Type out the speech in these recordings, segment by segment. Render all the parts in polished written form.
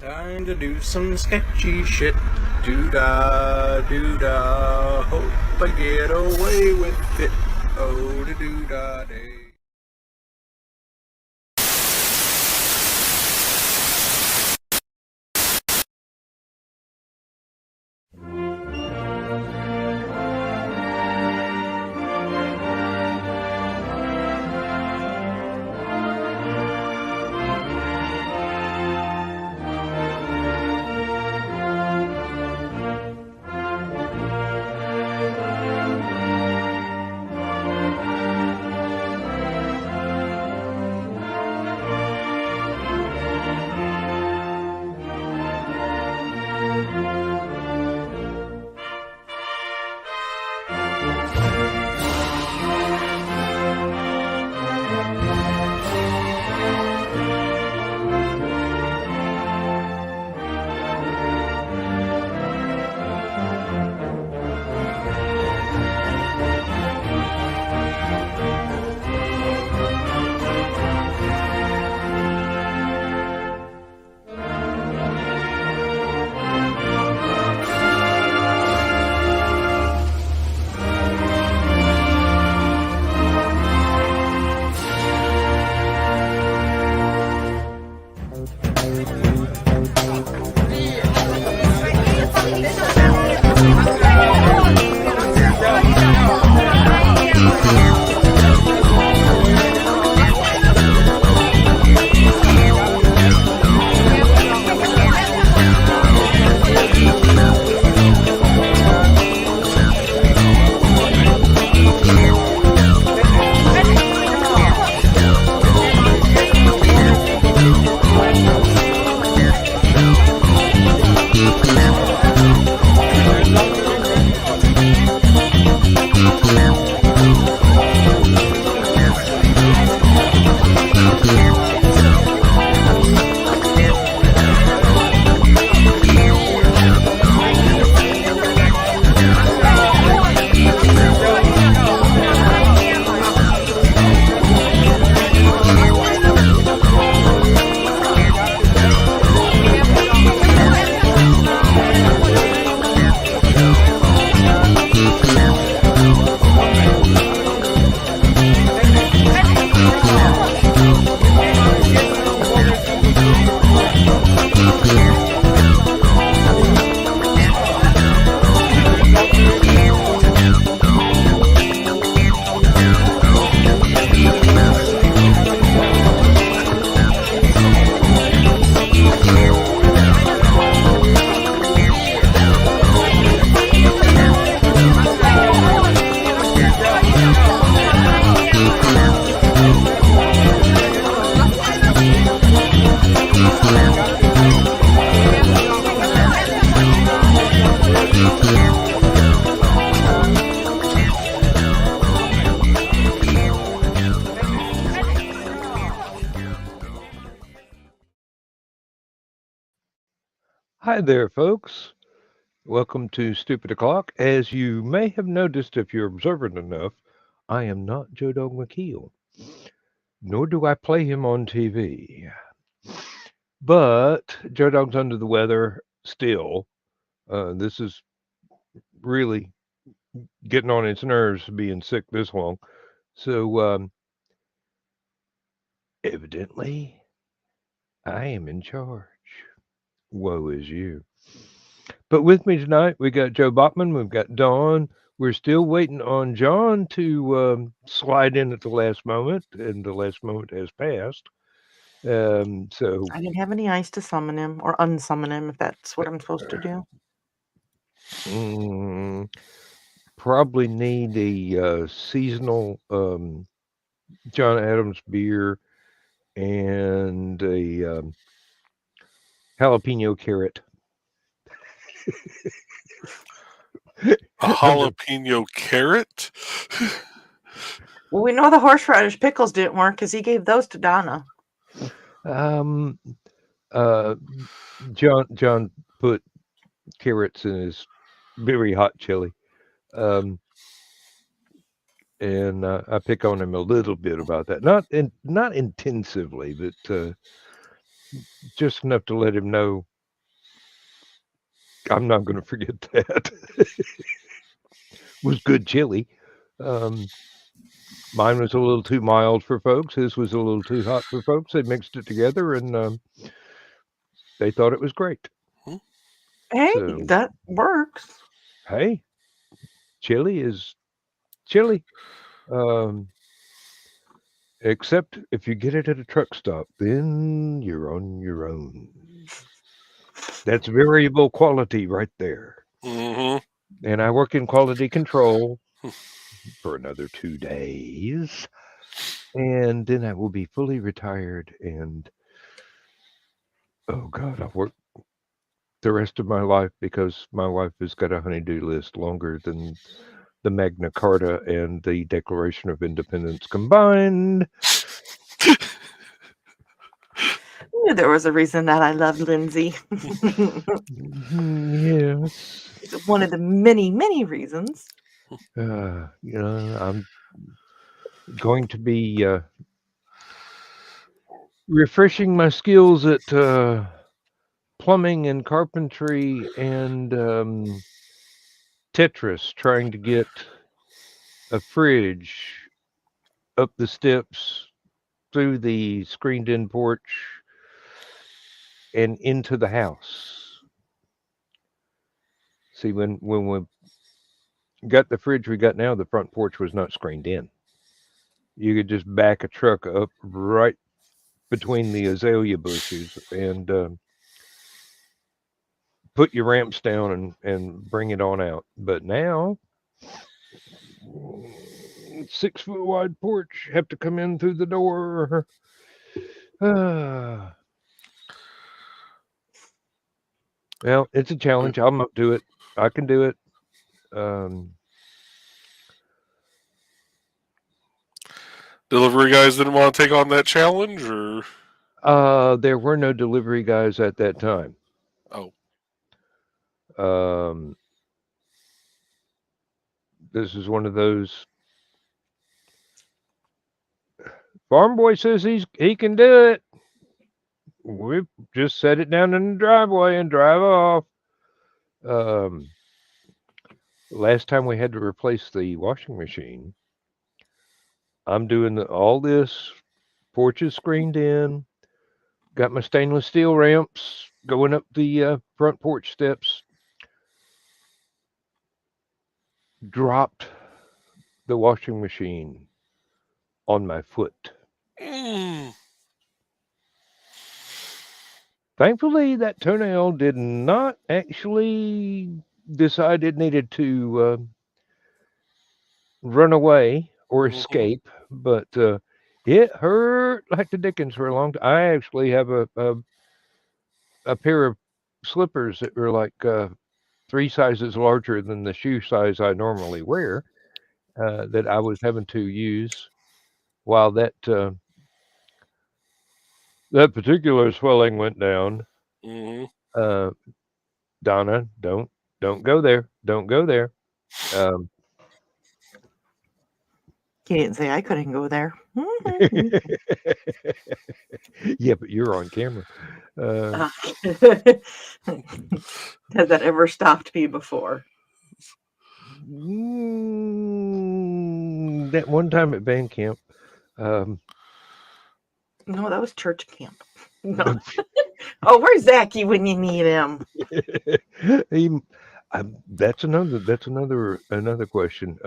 Time to do some sketchy shit. Doo-dah, doo-dah. Hope I get away with it. Oh, da doo-dah day. Hi there, folks. Welcome to Stupid O'Clock. As you may have noticed if you're observant enough, I am not Joe Dog McKeel, nor do I play him on TV. But Joe Dog's under the weather still. This is really getting on its nerves being sick this long. So, evidently, I am in charge. Woe is you. But with me tonight, we got Joe Bachman, we've got Dawn. We're still waiting on John to slide in at the last moment, and the last moment has passed. So I didn't have any ice to summon him or unsummon him, if that's what I'm supposed to do. Probably need a seasonal John Adams beer and a jalapeno carrot. A jalapeno carrot? Well, we know the horseradish pickles didn't work because he gave those to Donna. John put carrots in his very hot chili. And I pick on him a little bit about that. Not intensively, but just enough to let him know I'm not going to forget that. Was good chili. Mine was a little too mild for folks. His was a little too hot for folks. They mixed it together and they thought it was great. Hey, So, that works. hey, chili is chili. Except if you get it at a truck stop, then you're on your own. That's variable quality right there. Mm-hmm. And I work in quality control for another 2 days. And then I will be fully retired. And oh God, I'll work the rest of my life because my wife has got a honey-do list longer than the Magna Carta and the Declaration of Independence combined. Knew there was a reason that I loved Lindsay. Yes. It's one of the many, many reasons. I'm going to be refreshing my skills at plumbing and carpentry and Tetris, trying to get a fridge up the steps through the screened-in porch and into the house. See, when we got the fridge we got now, the front porch was not screened in. You could just back a truck up right between the azalea bushes and put your ramps down and bring it on out. But now, 6 foot wide porch, have to come in through the door. Well, it's a challenge. I'm up to it. I can do it. Delivery guys didn't want to take on that challenge, or There were no delivery guys at that time. oh, This is one of those. Farm boy says he can do it. We just set it down in the driveway and drive off. Last time we had to replace the washing machine, I'm doing all this. Porch is screened in. Got my stainless steel ramps going up the front porch steps. Dropped the washing machine on my foot. Thankfully, that toenail did not actually decide it needed to run away or escape, but it hurt like the dickens for a long time. I actually have a pair of slippers that were like 3 sizes larger than the shoe size I normally wear that I was having to use while that particular swelling went down. Donna, don't go there. Don't go there. He didn't say I couldn't go there. Yeah, but you're on camera. Has that ever stopped me before? That one time at band camp. No, that was church camp. No. Oh, where's Zachy when you need him? That's another question.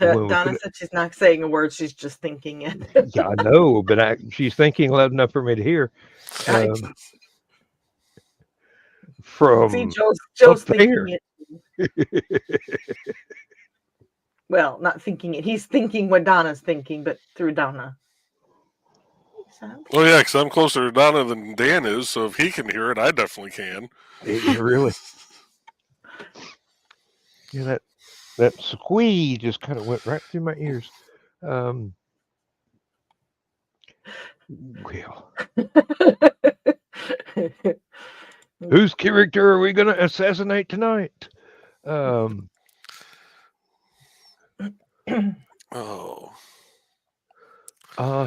Donna said she's not saying a word; she's just thinking it. Yeah, I know, but she's thinking loud enough for me to hear. From see, Joe's thinking there. it. Well, not thinking it. He's thinking what Donna's thinking, but through Donna. Well, yeah, because I'm closer to Donna than Dan is, so if he can hear it, I definitely can. Really? Yeah, that squee just kind of went right through my ears. Well, whose character are we going to assassinate tonight?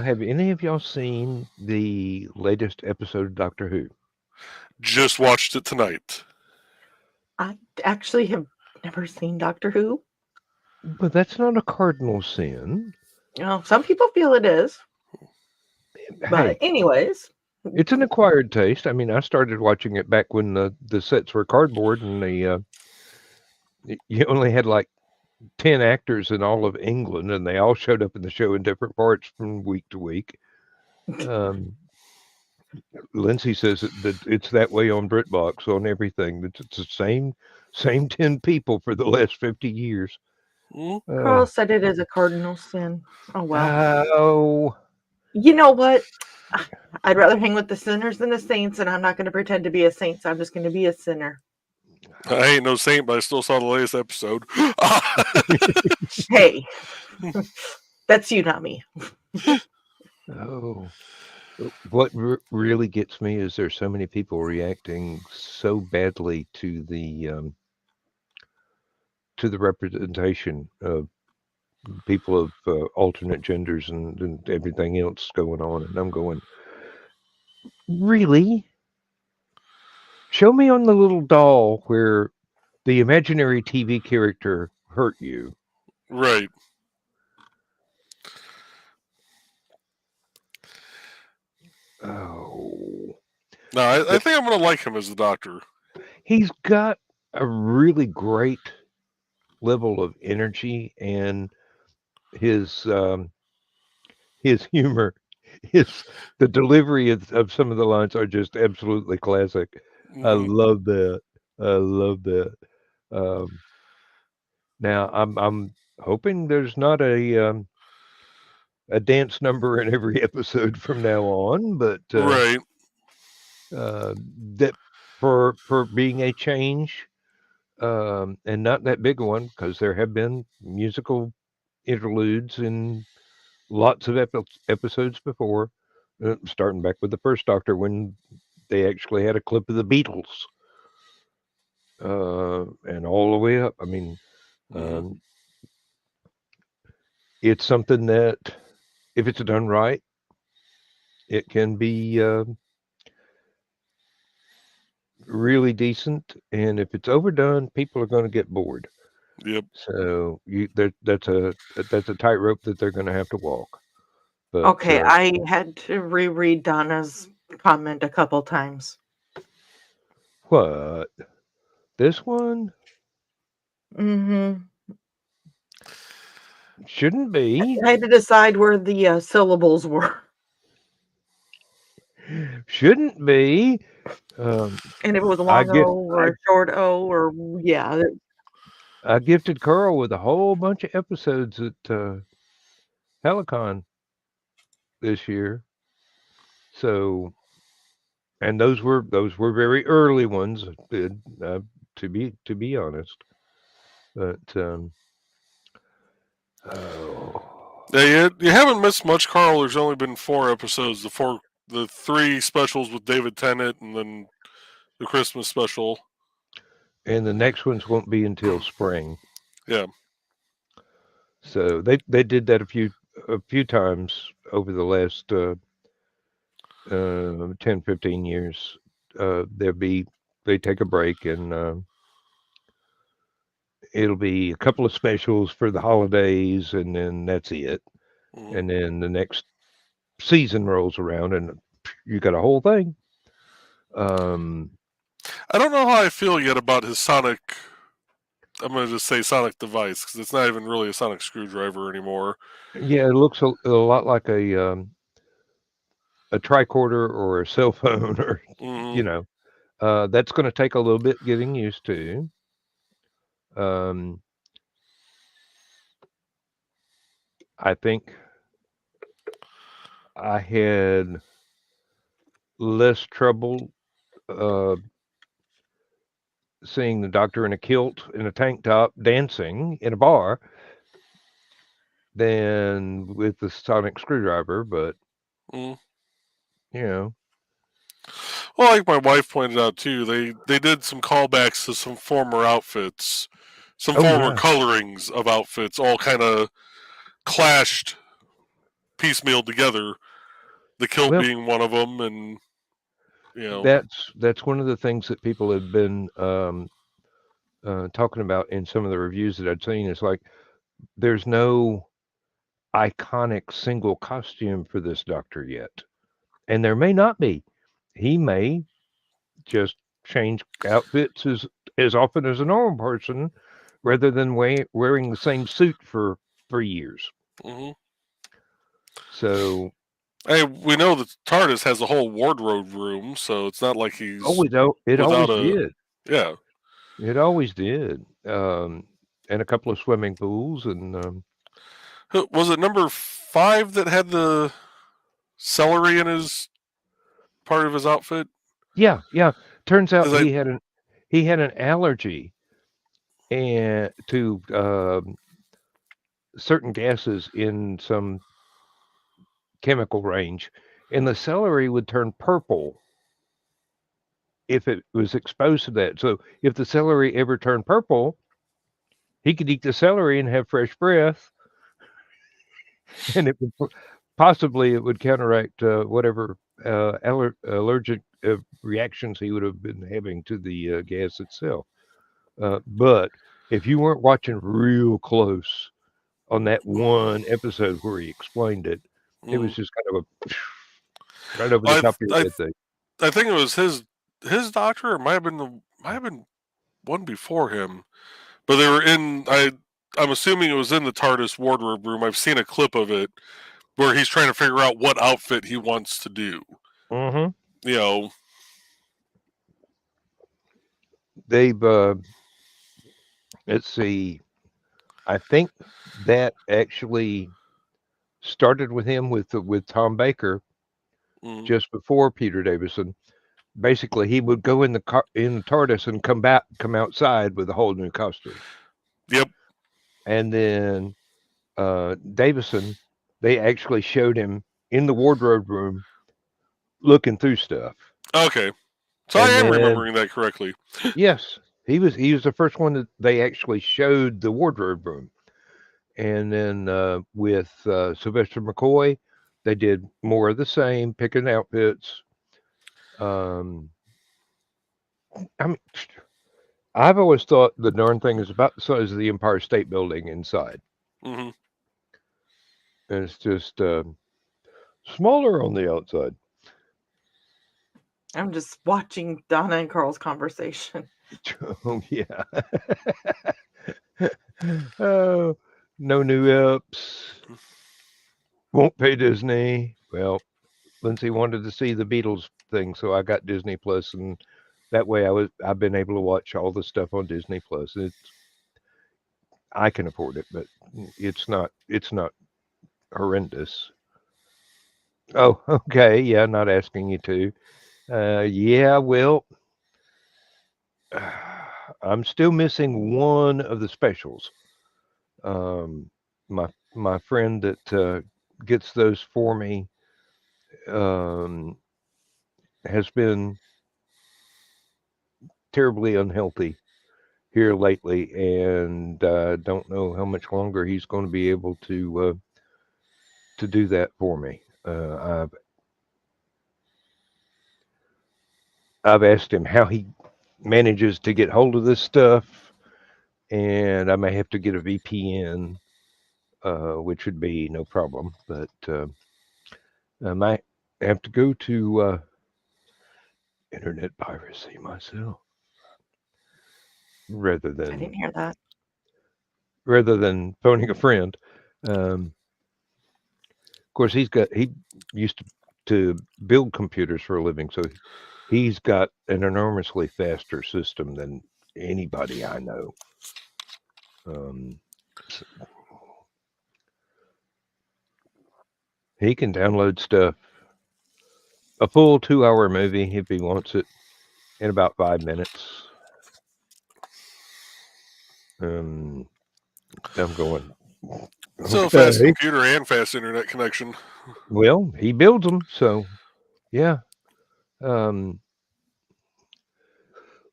Have any of y'all seen the latest episode of Doctor Who? Just watched it tonight. I actually have never seen Doctor Who. But that's not a cardinal sin. Some people feel it is. But Hey, anyways. it's an acquired taste. I mean, I started watching it back when the sets were cardboard and you only had like 10 actors in all of England, and they all showed up in the show in different parts from week to week. Lindsay says that it's that way on BritBox, on everything. That it's the same 10 people for the last 50 years. Carl said it is a cardinal sin. Oh, well. Oh. You know what? I'd rather hang with the sinners than the saints, and I'm not going to pretend to be a saint, so I'm just going to be a sinner. I ain't no saint, but I still saw the latest episode. Hey, that's you, not me. Oh. What really gets me is there's so many people reacting so badly to the representation of people of alternate genders and everything else going on, and I'm going, really? Show me on the little doll where the imaginary TV character hurt you. Right. Oh. No, I think I'm going to like him as the Doctor. He's got a really great level of energy, and his humor, the delivery of some of the lines are just absolutely classic. Mm-hmm. I love that. I love that. Now I'm hoping there's not a dance number in every episode from now on, but Right. That for being a change, and not that big a one, because there have been musical interludes in lots of episodes before, starting back with the first Doctor when they actually had a clip of the Beatles, and all the way up. I mean, it's something that, if it's done right, it can be really decent. And if it's overdone, people are going to get bored. Yep. So that's a tightrope that they're going to have to walk. But okay, I had to reread Donna's comment a couple times. What? This one? Mm-hmm. Shouldn't be. I had to decide where the syllables were. Shouldn't be. And if it was a long O or a short O, or yeah. I gifted Carl with a whole bunch of episodes at HallowCon this year. So, and those were very early ones, to be honest. But yeah, you haven't missed much, Carl. There's only been 4 episodes. The 3 specials with David Tennant, and then the Christmas special. And the next ones won't be until spring. Yeah. So they did that a few times over the last 10, 15 years. They take a break, and it'll be a couple of specials for the holidays, and then that's it. Mm-hmm. And then the next season rolls around, and you got a whole thing. I don't know how I feel yet about his sonic. I'm going to just say sonic device, because it's not even really a sonic screwdriver anymore. Yeah, it looks a lot like a tricorder or a cell phone, or that's going to take a little bit getting used to. I think I had less trouble seeing the Doctor in a kilt and a tank top dancing in a bar than with the sonic screwdriver, but Well, like my wife pointed out too, they did some callbacks to some former outfits, some former colorings of outfits, all kind of clashed, piecemeal together. The kilt being one of them, and You know. That's one of the things that people have been talking about in some of the reviews that I'd seen. Is like there's no iconic single costume for this Doctor yet, and there may not be. He may just change outfits as often as a normal person, rather than wearing the same suit for 3 years. Hmm. So, Hey, we know that TARDIS has a whole wardrobe room, so it's not like he's it without always a. did. Yeah. It always did. And a couple of swimming pools, and Was it number 5 that had the celery in his part of his outfit? yeah. Turns out 'Cause I, he had an allergy and to certain gases in some chemical range, and the celery would turn purple if it was exposed to that. So if the celery ever turned purple, he could eat the celery and have fresh breath, and it would possibly it would counteract whatever allergic reactions he would have been having to the gas itself. But if you weren't watching real close on that one episode where he explained it, it was just kind of a right over the I, top of your I, head thing. I think it was his doctor. Or might have been one before him, but they were in. I'm assuming it was in the TARDIS wardrobe room. I've seen a clip of it where he's trying to figure out what outfit he wants to do. Mm-hmm. You know. They've let's see. I think that actually started with him with Tom Baker Mm, just before Peter Davison. Basically, he would go in the TARDIS and come outside with a whole new costume. yep. And then Davison, they actually showed him in the wardrobe room looking through stuff. Okay. So I And am then remembering that correctly. yes, he was the first one that they actually showed the wardrobe room. And then with Sylvester McCoy, they did more of the same, picking outfits. I mean, I've always thought the darn thing is about the size of the Empire State Building inside. Hmm. And it's just smaller on the outside. I'm just watching Donna and Carl's conversation. Oh, yeah. Oh, no new apps. Won't pay Disney. Well, Lindsay wanted to see the Beatles thing, so I got Disney Plus, and that way I've been able to watch all the stuff on Disney Plus. I can afford it, but it's not horrendous. Oh, okay, yeah, not asking you to. Yeah, well, I'm still missing one of the specials. My friend that gets those for me um, has been terribly unhealthy here lately, and don't know how much longer he's going to be able to do that for me. I've asked him how he manages to get hold of this stuff, and I may have to get a VPN, which would be no problem, but I might have to go to internet piracy myself rather I didn't than hear that. phoning a friend. Of course, he used to build computers for a living, so he's got an enormously faster system than anybody I know. So he can download stuff, a full 2-hour movie if he wants it, in about 5 minutes. I'm going. So fast Okay. computer and fast internet connection. Well, he builds them, so yeah.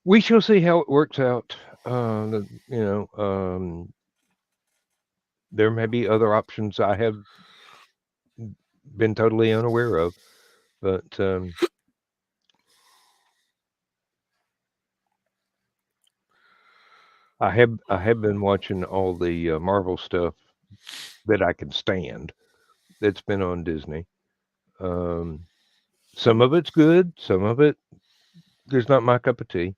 We shall see how it works out. There may be other options I have been totally unaware of, but I have been watching all the Marvel stuff that I can stand. That's been on Disney. Um, some of it's good. Some of it there's not my cup of tea.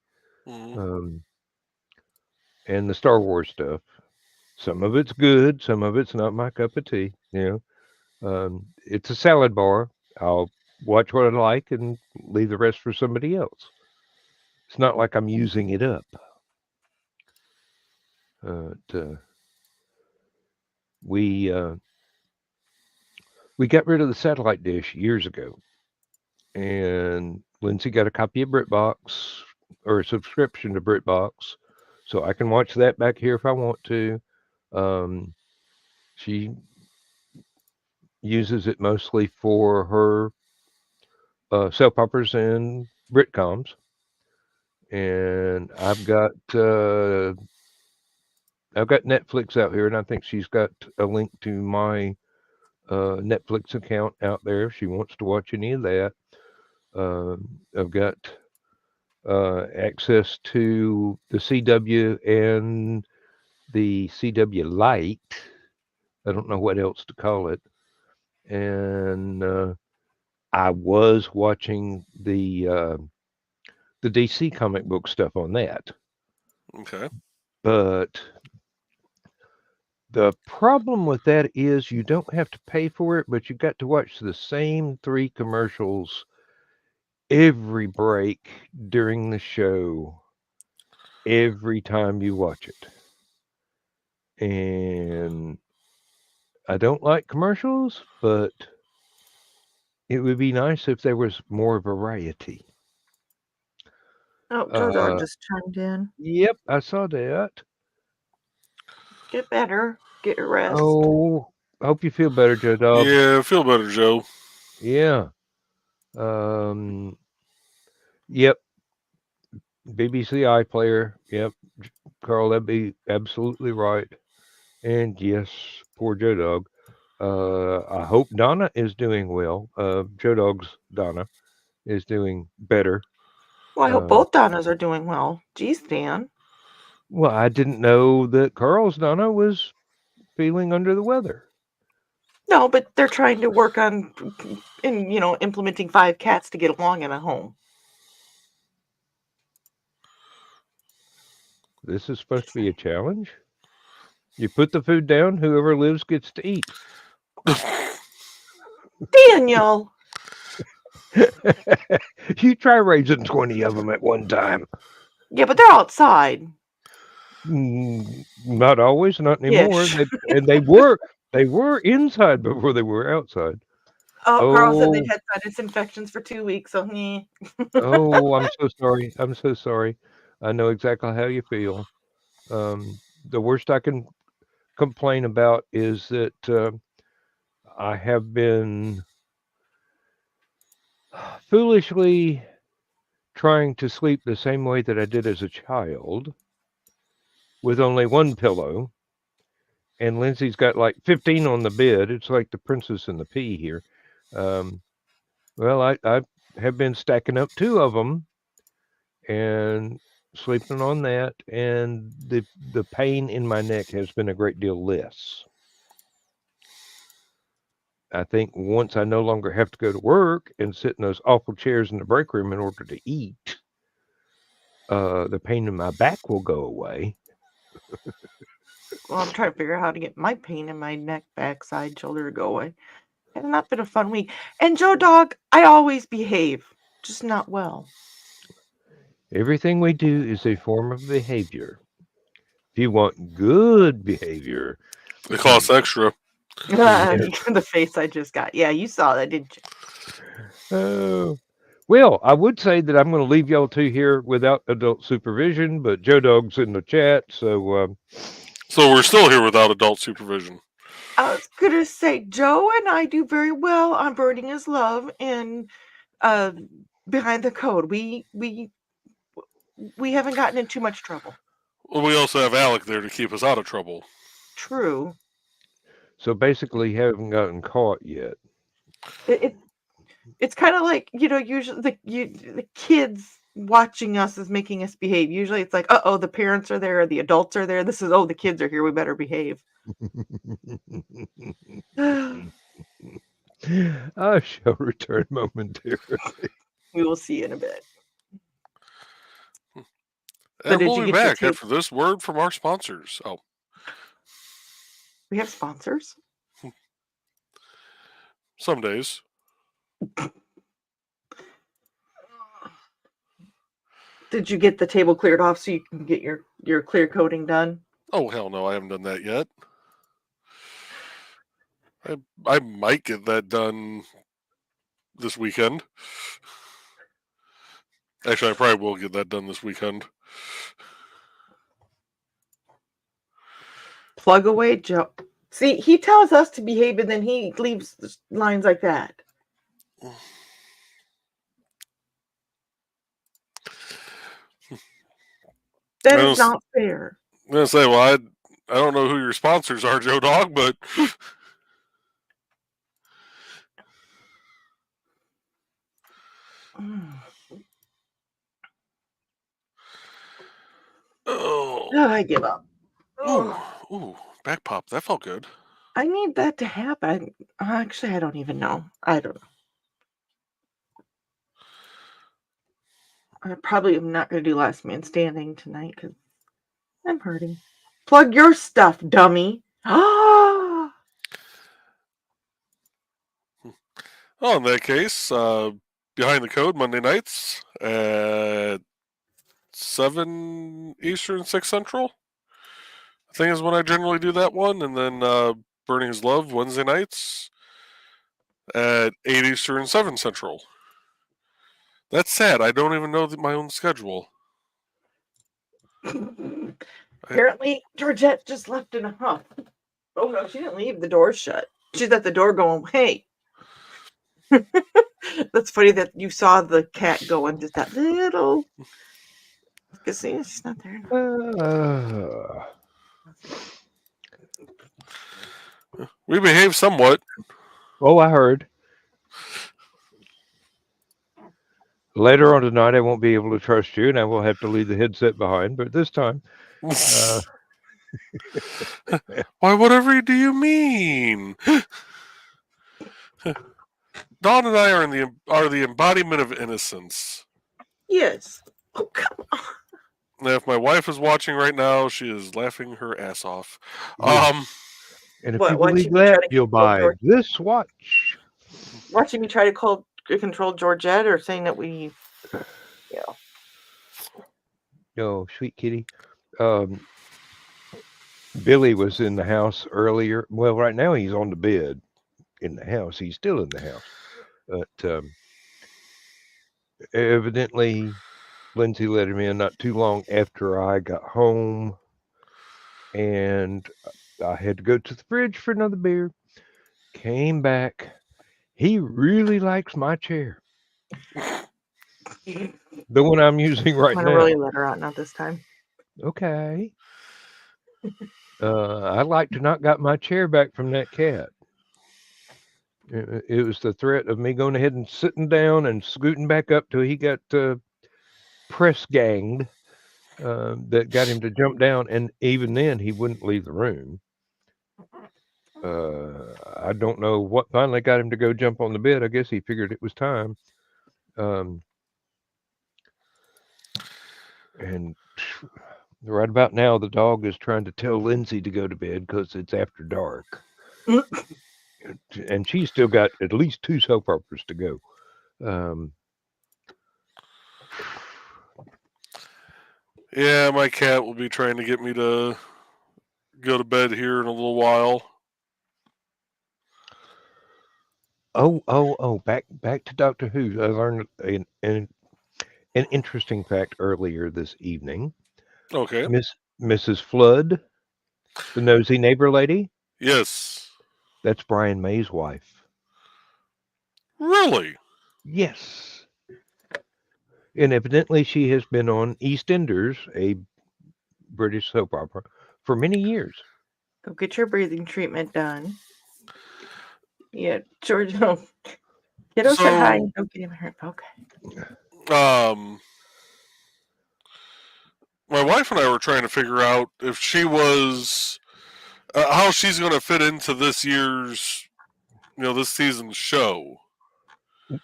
Mhm. Um, and the Star Wars stuff. Some of it's good. Some of it's not my cup of tea. It's a salad bar. I'll watch what I like and leave the rest for somebody else. It's not like I'm using it up. We we got rid of the satellite dish years ago, and Lindsay got a copy of BritBox or a subscription to BritBox, so I can watch that back here if I want to. Um, she uses it mostly for her soap operas and Britcoms, and I've got Netflix out here, and I think she's got a link to my Netflix account out there if she wants to watch any of that. I've got access to the CW and the CW Lite. I don't know what else to call it. And I was watching the DC comic book stuff on that. Okay. But the problem with that is you don't have to pay for it, but you got to watch the same 3 commercials every break during the show every time you watch it. And I don't like commercials, but it would be nice if there was more variety. Oh, Joe Dog Uh, just chimed in. yep, I saw that. Get better. Get your rest. Oh, I hope you feel better, Joe Dog. Yeah, I feel better, Joe. Yeah. Yep. BBC iPlayer. Yep. Carl, that'd be absolutely right. And yes, poor Joe Dog. I hope Donna is doing well. Joe Dog's Donna is doing better. Well, I hope both Donnas are doing well. Geez, Dan. Well, I didn't know that Carl's Donna was feeling under the weather. No, but they're trying to work on, implementing 5 cats to get along in a home. This is supposed to be a challenge. You put the food down, whoever lives gets to eat. Daniel! You try raising 20 of them at one time. Yeah, but they're outside. Not always, not anymore. Ish. They were inside before they were outside. Oh, Carl said they had sinus infections for 2 weeks, so Oh, I'm so sorry. I'm so sorry. I know exactly how you feel. The worst I can complain about is that I have been foolishly trying to sleep the same way that I did as a child with only one pillow. And Lindsay's got like 15 on the bed. It's like the Princess and the Pea here. Well, I have been stacking up 2 of them and sleeping on that, and the pain in my neck has been a great deal less. I think once I no longer have to go to work and sit in those awful chairs in the break room in order to eat, the pain in my back will go away. Well, I'm trying to figure out how to get my pain in my neck, backside, shoulder to go away. It's not been a fun week. And Joe Dog, I always behave, just not well. Everything we do is a form of behavior. If you want good behavior, It costs extra. The face I just got. Yeah, you saw that, didn't you? Well, I would say that I'm going to leave y'all 2 here without adult supervision, but Joe Dog's in the chat, so So we're still here without adult supervision. I was gonna say Joe and I do very well on Burning Is Love and Behind the Code. We haven't gotten in too much trouble. Well, we also have Alec there to keep us out of trouble. True. So basically, haven't gotten caught yet. It's kind of like usually the kids watching us is making us behave. Usually it's like, uh-oh, the parents are there, or the adults are there. This is, oh, the kids are here. We better behave. I shall return momentarily. We will see in a bit. And did we'll you be get your back tape? after this word from our sponsors. Oh, We have sponsors? some days. Did you get the table cleared off so you can get your clear coating done? Oh, hell no, I haven't done that yet. I might get that done this weekend. Actually, I probably will get that done this weekend. Plug away, Joe. See, he tells us to behave, and then he leaves lines like that. That is not fair. I'm going to say, well, I don't know who your sponsors are, Joe Dog, but... Oh, I give up. Ooh, back pop. That felt good. I need that to happen. Actually, I don't even know. I don't know. I probably am not going to do Last Man Standing tonight because I'm hurting. Plug your stuff, dummy. Oh, in that case, Behind the Code Monday nights at 7 Eastern, 6 Central. I think is when I generally do that one. And then Burning His Love Wednesday nights at 8 Eastern, 7 Central. That's sad. I don't even know my own schedule. Apparently, Georgette just left in a huff. Oh, no, she didn't leave. The door's shut. She's at the door going, hey. That's funny that you saw the cat going just that little. Because see, she's not there now. We behave somewhat. Oh, I heard. Later on tonight, I won't be able to trust you, and I will have to leave the headset behind. But this time, why? Whatever do you mean? Dawn and I are the embodiment of innocence. Yes. Oh, come on. Now, if my wife is watching right now, she is laughing her ass off. Yes. And if What, you believe that, you'll buy this watch. Watching me try to control Georgette, or saying that we, Oh, sweet kitty. Billy was in the house earlier. Well, right now he's on the bed in the house. He's still in the house. But evidently, Lindsay let him in not too long after I got home. And I had to go to the fridge for another beer. Came back. He really likes my chair. The one I'm using right now. I'm going to really let her out, not this time. Okay. I'd like to not got my chair back from that cat. It was the threat of me going ahead and sitting down and scooting back up till he got press ganged that got him to jump down. And even then, he wouldn't leave the room. I don't know what finally got him to go jump on the bed. I guess he figured it was time. And right about now, the dog is trying to tell Lindsay to go to bed because it's after dark. And she's still got at least 2 soap operas to go. Yeah, my cat will be trying to get me to go to bed here in a little while. Oh! Back to Doctor Who. I learned an interesting fact earlier this evening. Okay. Mrs. Flood, the nosy neighbor lady. Yes. That's Brian May's wife. Really? Yes. And evidently she has been on EastEnders, a British soap opera, for many years. Go get your breathing treatment done. Yeah, George. Kiddo said hi. Don't get him hurt. Okay. my wife and I were trying to figure out if she was how she's going to fit into this year's, this season's show.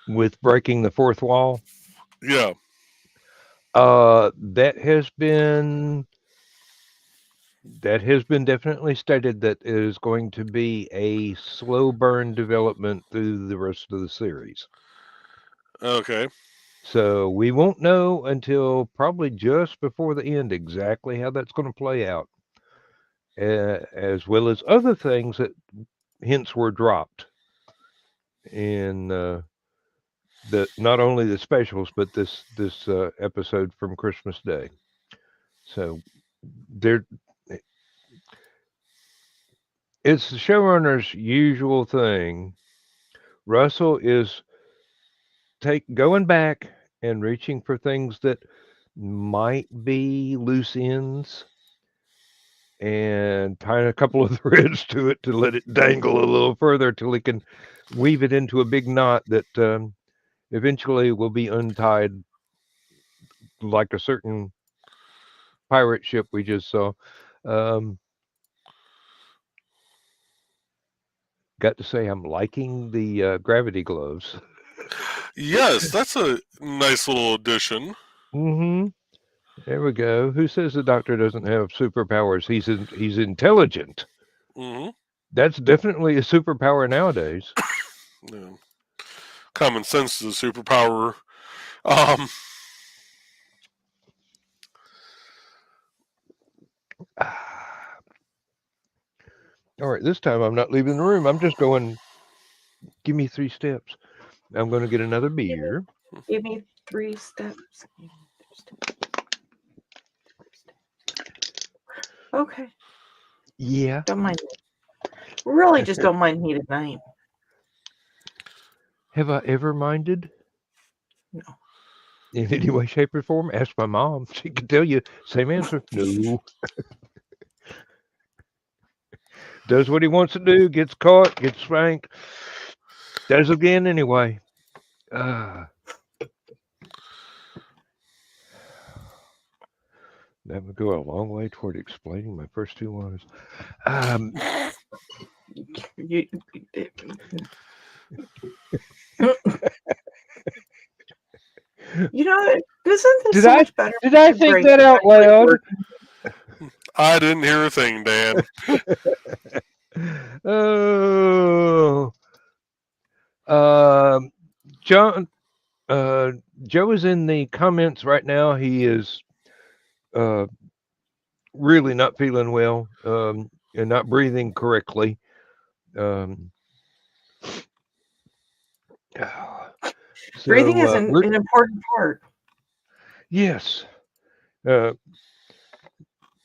With breaking the fourth wall. Yeah. That has been definitely stated that it is going to be a slow burn development through the rest of the series. Okay. So we won't know until probably just before the end exactly how that's going to play out, as well as other things that hints were dropped in not only the specials but this episode from Christmas Day. So it's the showrunner's usual thing. Russell is going back and reaching for things that might be loose ends and tying a couple of threads to it to let it dangle a little further till he can weave it into a big knot that eventually will be untied, like a certain pirate ship we just saw. Got to say, I'm liking the gravity gloves. Yes, that's a nice little addition. Mm-hmm. There we go. Who says the Doctor doesn't have superpowers? He's intelligent. Mm-hmm. That's definitely a superpower nowadays. Yeah. Common sense is a superpower. All right, this time I'm not leaving the room. I'm just going, give me 3 steps. I'm going to get another beer. Give me 3 steps. Okay. Yeah. Don't mind me. Really just don't mind me tonight. Have I ever minded? No. In any way, shape, or form? Ask my mom. She can tell you. Same answer. No. Does what he wants to do, gets caught, gets spanked. Does again anyway. That would go a long way toward explaining my first 2 lines. Isn't this so much better? Did I think that out loud? I didn't hear a thing, Dan. Oh. John, Joe is in the comments right now. He is really not feeling well and not breathing correctly. Breathing is an important part. Yes.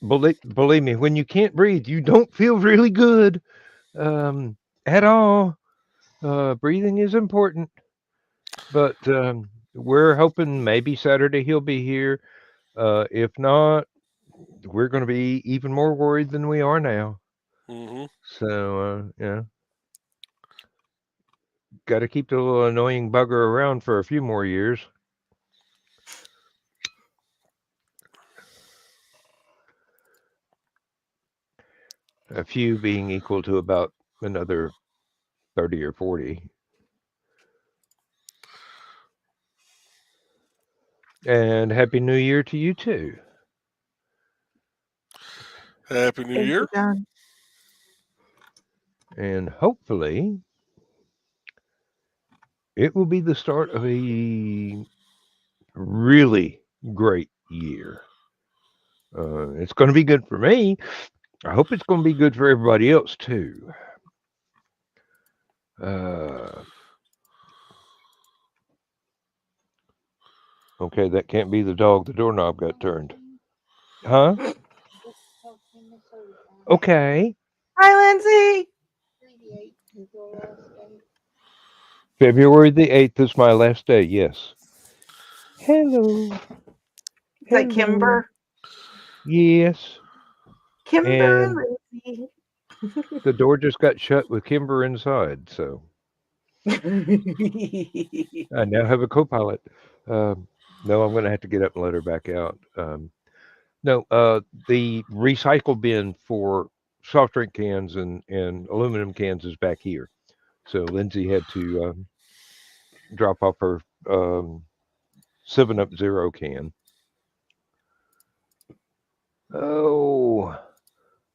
Believe me, when you can't breathe, you don't feel really good at all. Breathing is important. But we're hoping maybe Saturday he'll be here. If not, we're going to be even more worried than we are now. Mm-hmm. So, yeah. Got to keep the little annoying bugger around for a few more years. A few being equal to about another 30 or 40. And Happy New Year to you too. Happy New Year. You, and hopefully it will be the start of a really great year. It's going to be good for me. I hope it's going to be good for everybody else too. Okay, that can't be the dog. The doorknob got turned. Huh? Okay. Hi, Lindsay. February the 8th is my last day, yes. Hello. Is that Kimber? Yes. Kimber and Lindsay. The door just got shut with Kimber inside, so I now have a co-pilot. No, I'm going to have to get up and let her back out. No, the recycle bin for soft drink cans and aluminum cans is back here. So Lindsay had to drop off her 7-Up Zero can. Oh,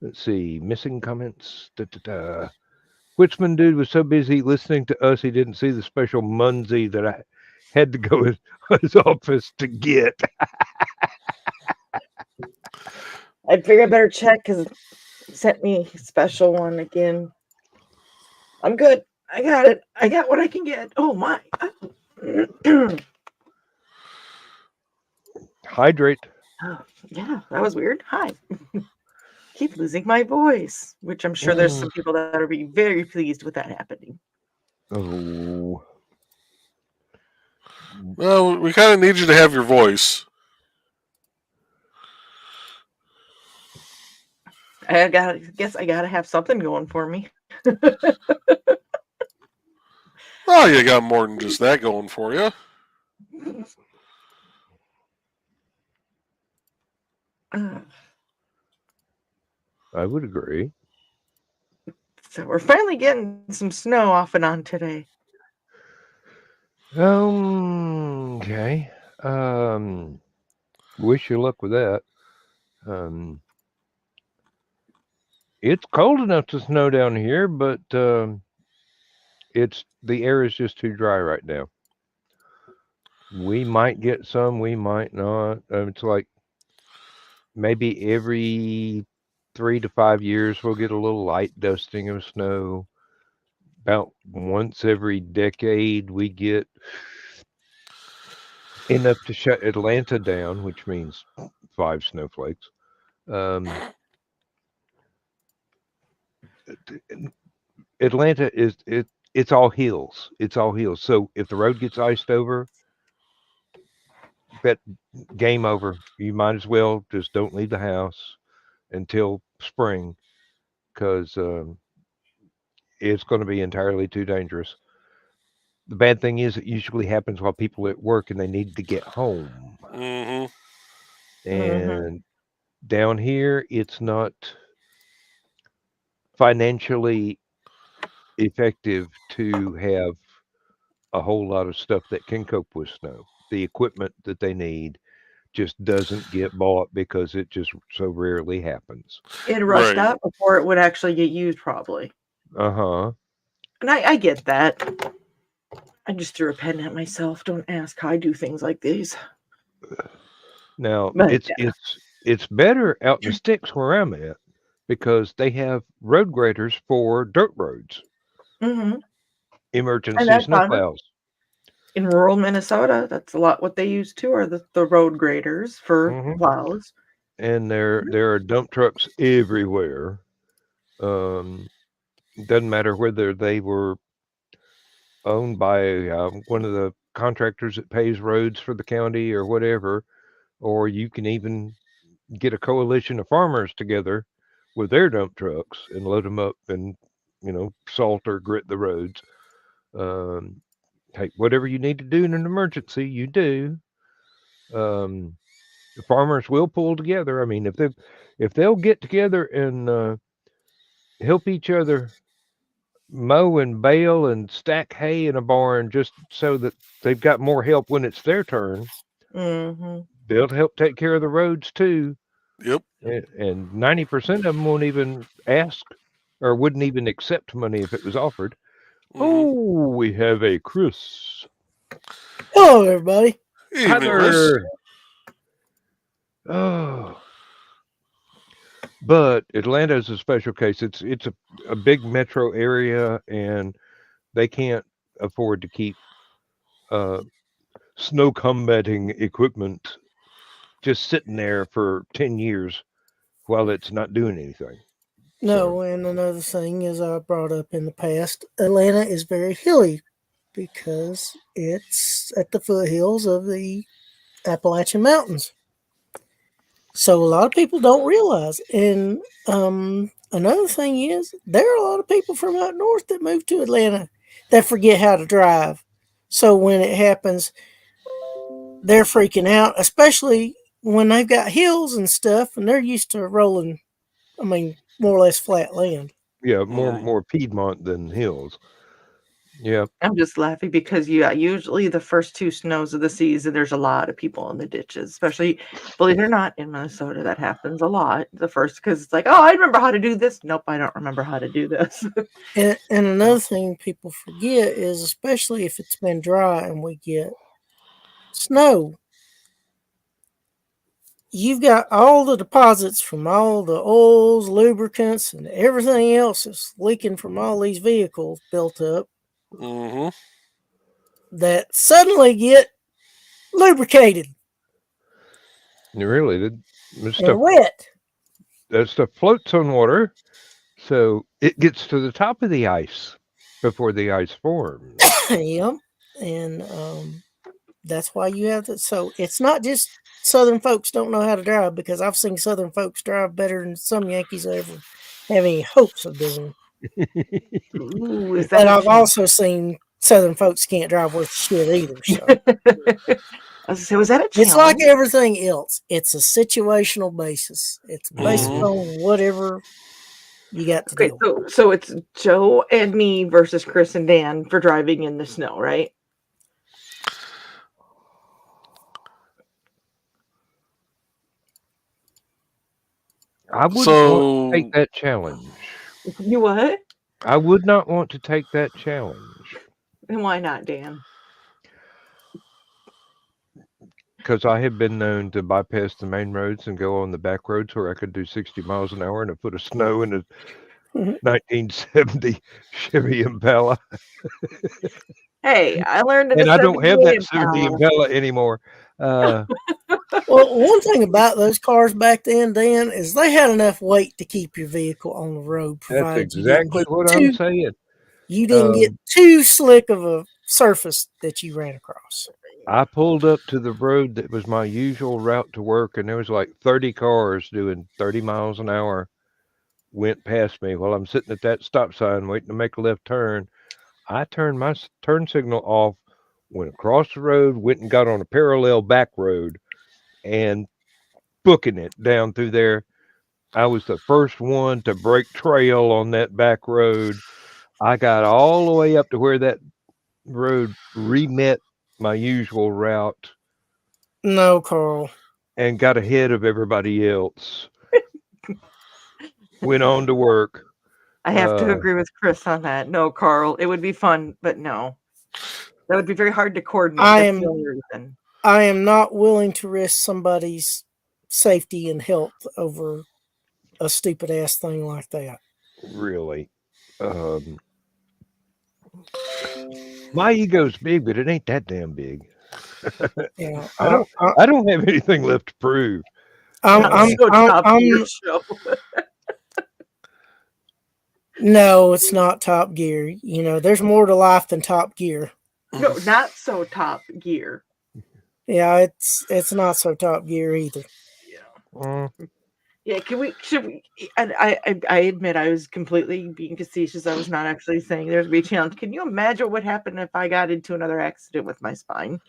let's see. Missing comments. Da, da, da. Witchman dude was so busy listening to us, he didn't see the special Munsey that I had to go to his office to get. I figure I better check because he sent me a special one again. I'm good. I got it. I got what I can get. Oh my. Hydrate. Oh, yeah, that was weird. Hi. Keep losing my voice, which I'm sure there's some people that are being very pleased with that happening. Oh. Well, we kind of need you to have your voice. I guess I gotta have something going for me. Oh, you got more than just that going for you. I would agree. So we're finally getting some snow off and on today. Okay. Wish you luck with that. It's cold enough to snow down here, but it's the air is just too dry right now. We might get some, we might not. It's like maybe every 3 to 5 years we'll get a little light dusting of snow. About once every decade we get enough to shut Atlanta down, which means 5 snowflakes. Atlanta it's all hills. It's all hills. So if the road gets iced over, bet game over. You might as well just don't leave the house until spring because it's going to be entirely too dangerous. The bad thing is it usually happens while people are at work and they need to get home. Mm-hmm. And down here, it's not financially effective to have a whole lot of stuff that can cope with snow. The equipment that they need just doesn't get bought because it just so rarely happens. It rushed out before it would actually get used, probably. Uh-huh. And I get that. I just threw a pen at myself. Don't ask how I do things like these. Now, it's better out in the sticks where I'm at because they have road graders for dirt roads. Mm-hmm. Emergency snowplows. In rural Minnesota, that's a lot what they use too, are the road graders for plows. And there are dump trucks everywhere. Doesn't matter whether they were owned by one of the contractors that pays roads for the county or whatever, or you can even get a coalition of farmers together with their dump trucks and load them up and salt or grit the roads. Hey, whatever you need to do in an emergency, you do. The farmers will pull together. I mean, if they'll get together and help each other mow and bale and stack hay in a barn just so that they've got more help when it's their turn, they'll help take care of the roads too. Yep. And 90% of them won't even ask or wouldn't even accept money if it was offered. Oh, we have a Chris. Hello, everybody. Hi there. Oh, but Atlanta is a special case. It's a big metro area, and they can't afford to keep snow combating equipment just sitting there for 10 years while it's not doing anything. No, and another thing, as I brought up in the past, Atlanta is very hilly because it's at the foothills of the Appalachian Mountains. So a lot of people don't realize. And another thing is, there are a lot of people from out north that move to Atlanta that forget how to drive. So when it happens, they're freaking out, especially when they've got hills and stuff, and they're used to rolling, I mean, more or less flat land. Yeah, more Piedmont than hills. Yeah. I'm just laughing because usually the first 2 snows of the season, there's a lot of people in the ditches, especially, believe it or not, in Minnesota, that happens a lot. The first, because it's like, oh, I remember how to do this. Nope, I don't remember how to do this. And another thing people forget is, especially if it's been dry and we get snow, you've got all the deposits from all the oils, lubricants, and everything else that's leaking from all these vehicles built up Mm-hmm. that suddenly get lubricated Really, and wet. that stuff floats on water, so it gets to the top of the ice before the ice forms. Yep. And that's why you have to. So it's not just Southern folks don't know how to drive, because I've seen Southern folks drive better than some Yankees ever have any hopes of doing. Ooh, is But that I've also seen Southern folks can't drive worth shit either. So I was gonna say, was that a challenge? it's like everything else. It's a situational basis. It's based Mhm. on whatever you got to Okay, do. so it's Joe and me versus Chris and Dan for driving in the snow, right? I wouldn't want to So take that challenge. You what? I would not want to take that challenge And why not, Dan? because I have been known to bypass the main roads and go on the back roads where I could do 60 miles an hour in a foot of snow in a 1970 Chevy Impala. Hey, I learned in And a I don't have that 70 70 Impala anymore. Well, one thing about those cars back then, Dan, is they had enough weight to keep your vehicle on the road, That's provided you didn't exactly get what I'm saying. you didn't get too slick of a surface that you ran across. I pulled up to the road that was my usual route to work, and there was like 30 cars doing 30 miles an hour went past me while I'm sitting at that stop sign waiting to make a left turn. I turned my turn signal off, went across the road, went and got on a parallel back road, and booking it down through there. I was the first one to break trail on that back road. I got all the way up to where that road re-met my usual route No, Carl. and got ahead of everybody else. Went on to work. I have to agree with Chris on that. No, Carl, it would be fun, but no. That would be very hard to coordinate. That's the only reason. I am not willing to risk somebody's safety and health over a stupid ass thing like that. Really. My ego's big, but it ain't that damn big. Yeah, I don't have anything left to prove. No, it's not Top Gear. You know, there's more to life than Top Gear. No, not so Top Gear. Yeah, it's not so Top Gear either. Yeah. Yeah, should we? And I admit I was completely being facetious. I was not actually saying there's be a challenge. Can you imagine what happened if I got into another accident with my spine?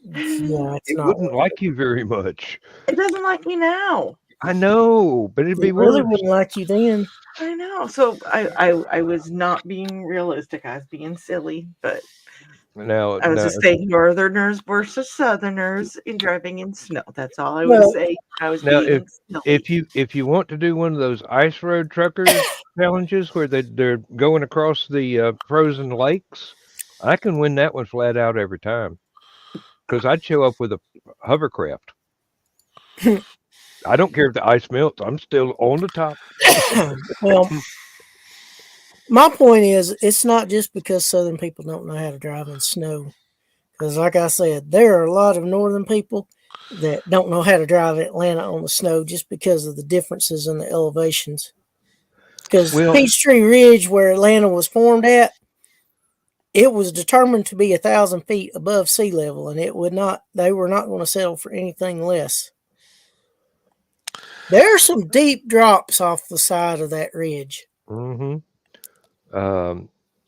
Yeah, it wouldn't like you very much. It doesn't like me now. I know, but it'd be really worse. wouldn't like you then. I know. So I was not being realistic. I was being silly, but now I was just saying Northerners versus Southerners in driving in snow. That's all I was saying. I was being silly. if you want to do one of those ice road trucker challenges where they're going across the frozen lakes, I can win that one flat out every time because I'd show up with a hovercraft. I don't care if the ice melts. I'm still on the top. Well, my point is, it's not just because Southern people don't know how to drive in snow. Because like I said, there are a lot of Northern people that don't know how to drive Atlanta on the snow just because of the differences in the elevations. Because Peachtree Ridge, where Atlanta was formed at, it was determined to be 1,000 feet above sea level, and they were not going to settle for anything less. There are some deep drops off the side of that ridge. Mm-hmm.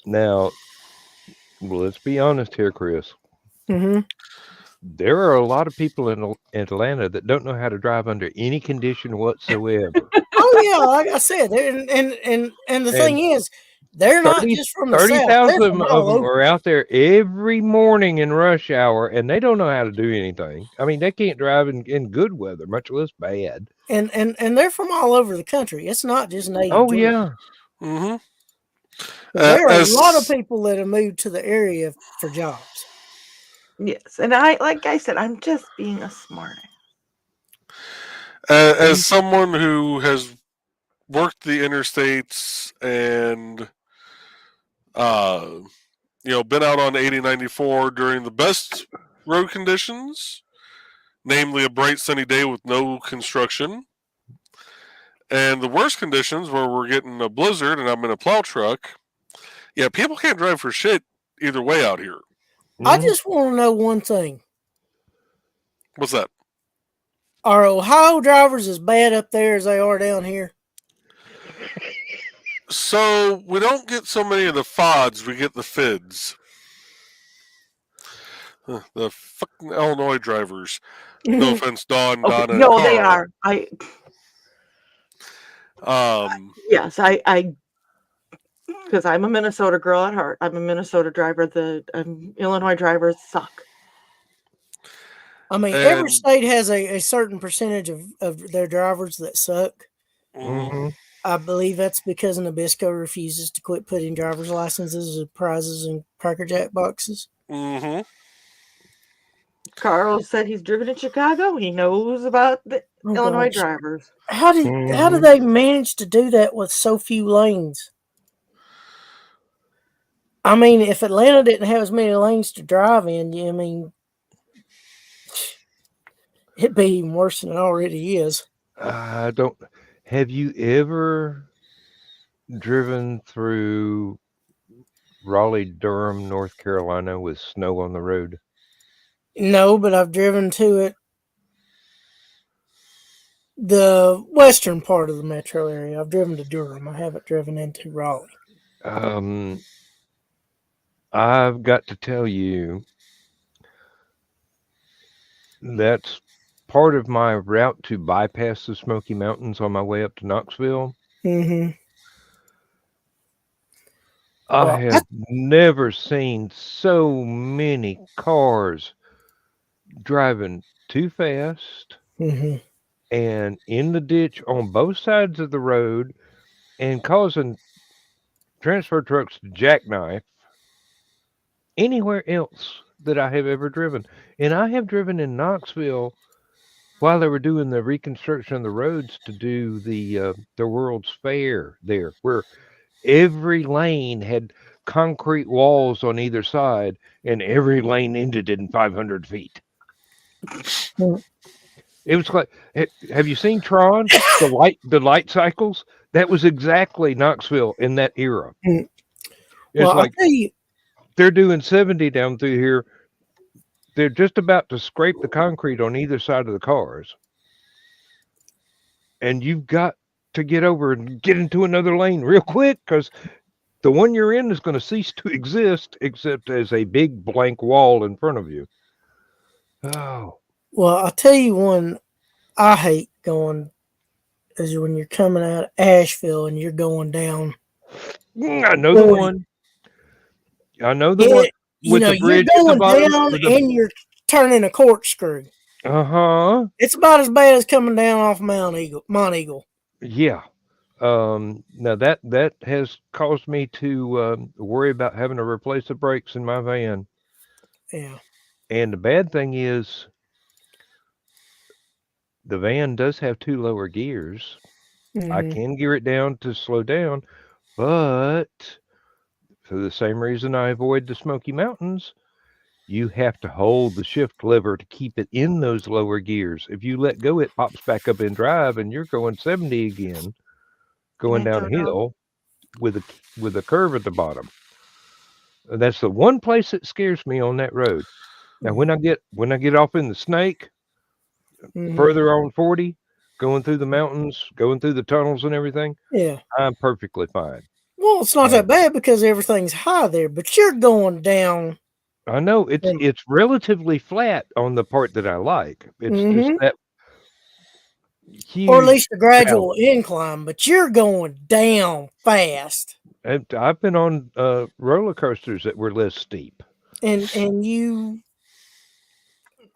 Now, let's be honest here, Chris. Mm-hmm. there are a lot of people in Atlanta that don't know how to drive under any condition whatsoever. Oh yeah, like I said, and the thing And is, they're not 30 just from the south; they're 30,000 from of all them over. are out there every morning in rush hour, and they don't know how to do anything. I mean, they can't drive in good weather, much less bad. And they're from all over the country. It's not just native Oh Georgia. yeah, Mm-hmm. 'Cause there are a lot of As people that have moved to the area for jobs. Yes, and like I said, I'm just being a smart. as someone who has worked the interstates and been out on 8094 during the best road conditions, namely a bright sunny day with no construction, and the worst conditions where we're getting a blizzard and I'm in a plow truck. Yeah, people can't drive for shit either way out here. I just want to know one thing: What's that? are Ohio drivers as bad up there as they are down here? So we don't get so many of the FODs, we get the FIDs. The fucking Illinois drivers. No offense, Dawn, Okay, Donna, no, and they Carl. are. Yes, I because I'm a Minnesota girl at heart. I'm a Minnesota driver. The Illinois drivers suck. I mean, every state has a certain percentage of their drivers that suck. Mm-hmm. I believe that's because Nabisco refuses to quit putting driver's licenses as prizes in Cracker Jack boxes. Mm-hmm. Carl said he's driven in Chicago. He knows about the Illinois gosh. drivers. How do they manage to do that with so few lanes? I mean, if Atlanta didn't have as many lanes to drive in, I mean, it'd be even worse than it already is. I don't. Have you ever driven through Raleigh, Durham, North Carolina with snow on the road? No, but I've driven to it. The western part of the metro area. I've driven to Durham. I haven't driven into Raleigh. I've got to tell you, that's part of my route to bypass the Smoky Mountains on my way up to Knoxville. Mm-hmm. I have never seen so many cars driving too fast and in the ditch on both sides of the road and causing transfer trucks to jackknife anywhere else that I have ever driven. And I have driven in Knoxville while they were doing the reconstruction of the roads to do the World's Fair there, where every lane had concrete walls on either side, and every lane ended in 500 feet. It was like, have you seen Tron? The light cycles? That was exactly Knoxville in that era. It's like they're doing 70 down through here. They're just about to scrape the concrete on either side of the cars. And you've got to get over and get into another lane real quick, because the one you're in is going to cease to exist except as a big blank wall in front of you. Oh. Well, I'll tell you one I hate going is when you're coming out of Asheville and you're going down. I know the one. I know the one with the bridge you're going at the bottom. down and you're turning a corkscrew. Uh-huh. It's about as bad as coming down off Mount Eagle. Yeah. Now that has caused me to worry about having to replace the brakes in my van. Yeah. And the bad thing is, the van does have 2 lower gears. I can gear it down to slow down, but for the same reason I avoid the Smoky Mountains, you have to hold the shift lever to keep it in those lower gears. If you let go, it pops back up in drive, and you're going 70 again, going downhill with a curve at the bottom. That's the one place that scares me on that road. Now, when I get off in the Snake, further on 40, going through the mountains, going through the tunnels and everything, I'm perfectly fine. Well, it's not that bad because everything's high there, but you're going down I know And- it's relatively flat on the part that I like. It's just Mhm. that Or at huge least a gradual valley. incline, but you're going down fast. I've been on roller coasters that were less steep. And you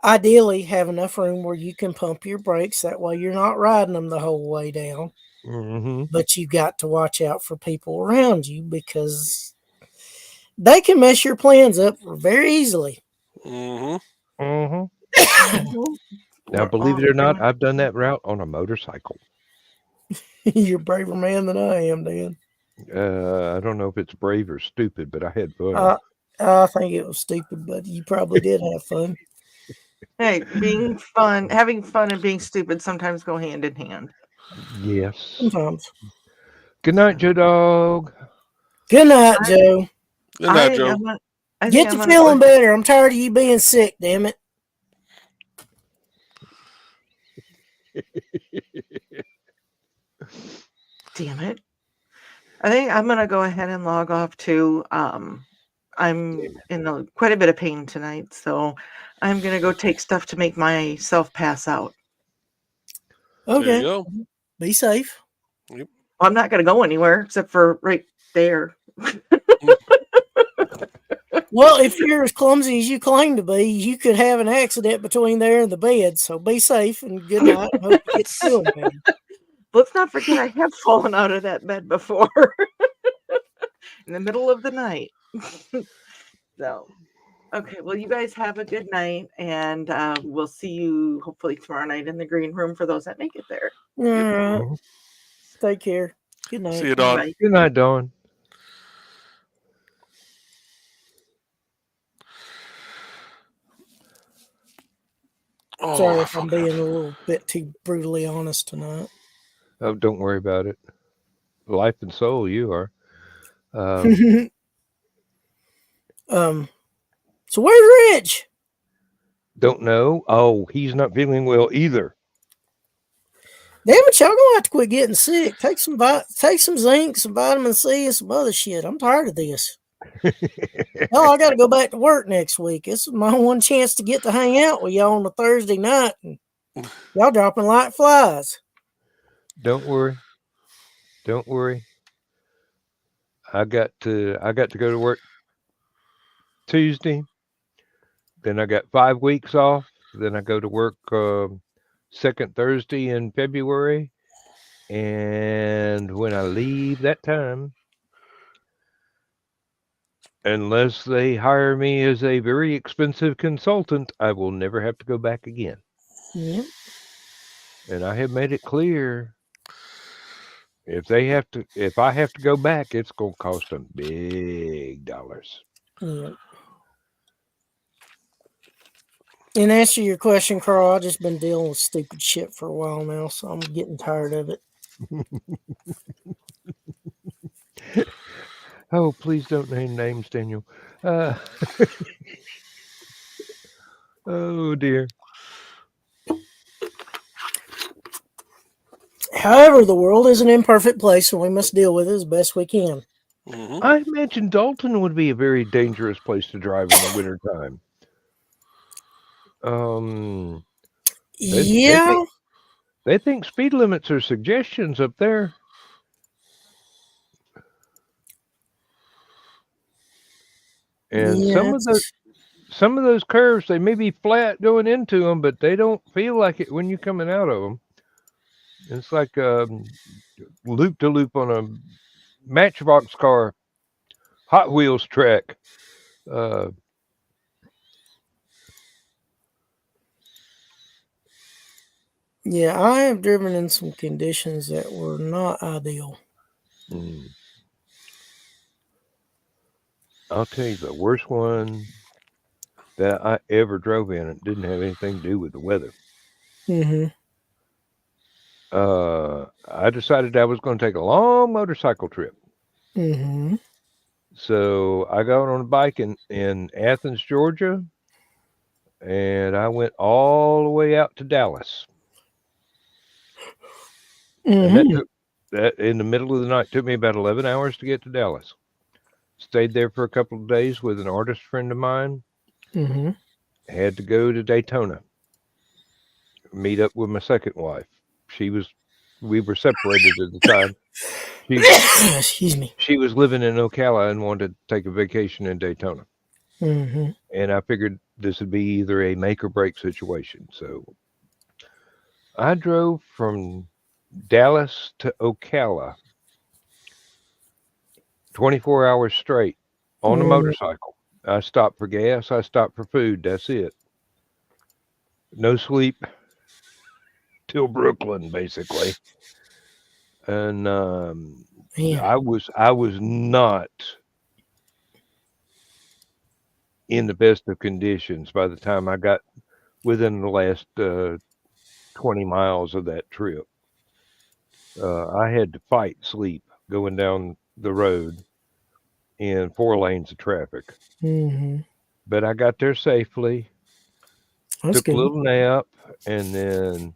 ideally have enough room where you can pump your brakes. That way you're not riding them the whole way down. Hmm. But you got to watch out for people around you because they can mess your plans up very easily. Mm-hmm. Hmm. Mhm. Now, We're believe all it or not, doing I've done that route on a motorcycle. You're a braver man than I am, Dan. I don't know if it's brave or stupid, but I had fun. Uh, I think it was stupid, but you probably did have fun. Hey, being fun, having fun, and being stupid sometimes go hand in hand. Yes. Sometimes. Good night, Joe Dog. Good night, Joe. Good night, Joe. I think Get I'm to gonna feeling better. I'm tired of you being sick, damn it. Damn it. I think I'm gonna go ahead and log off too. I'm in quite a bit of pain tonight, so I'm gonna go take stuff to make myself pass out. There you Okay. go. Be safe. I'm not gonna go anywhere except for right there. Well, if you're as clumsy as you claim to be, you could have an accident between there and the bed. So be safe and good night. And hope you get to feeling better. Let's not forget I have fallen out of that bed before in the middle of the night. So, okay, well, you guys have a good night, and we'll see you hopefully tomorrow night in the green room for those that make it there. All right. Mhm. Take care. Good night. See you, Don. Bye. Good night, Dawn. Oh, Sorry if I'm fuck. being a little bit too brutally honest tonight. Oh, don't worry about it. Life and soul, you are. So where's Rich? Don't know. Oh, he's not feeling well either. Damn it, y'all gonna have to quit getting sick. Take some zinc, some vitamin C, and some other shit. I'm tired of this. Oh, I gotta go back to work next week. This is my one chance to get to hang out with y'all on a Thursday night, and y'all dropping like flies. Don't worry. Don't worry. I got to go to work Tuesday. Then I got 5 weeks off. Then I go to work second Thursday in February. And when I leave that time, unless they hire me as a very expensive consultant, I will never have to go back again. Yeah. And I have made it clear if I have to go back, it's going to cost them big dollars. Yeah. In answer to your question, Carl, I've just been dealing with stupid shit for a while now, so I'm getting tired of it. Oh, please don't name names, Daniel. Oh dear. However, the world is an imperfect place, and we must deal with it as best we can. Mm-hmm. I imagine Dalton would be a very dangerous place to drive in the wintertime. Yeah. They think speed limits are suggestions up there. And some of those curves, they may be flat going into them, but they don't feel like it when you're coming out of them. It's like loop to loop on a Matchbox car, Hot Wheels track. Yeah, I have driven in some conditions that were not ideal. I'll tell you the worst one that I ever drove in. It didn't have anything to do with the weather. Mm-hmm. I decided I was going to take a long motorcycle trip. Mm-hmm. So I got on a bike in Athens, Georgia, and I went all the way out to Dallas. And Mm-hmm. that in the middle of the night took me about 11 hours to get to Dallas. Stayed there for a couple of days with an artist friend of mine. Mm-hmm. Had to go to Daytona, meet up with my second wife. We were separated at the time. Excuse me. She was living in Ocala and wanted to take a vacation in Daytona. Mm-hmm. And I figured this would be either a make or break situation. So I drove from Dallas to Ocala 24 hours straight on a motorcycle. I stopped for gas. I stopped for food. That's it. No sleep till Brooklyn, basically. And Man. I was not in the best of conditions by the time I got within the last 20 miles of that trip. I had to fight sleep going down the road in 4 lanes of traffic. Mm-hmm. But I got there safely, That's took a good. little nap, and then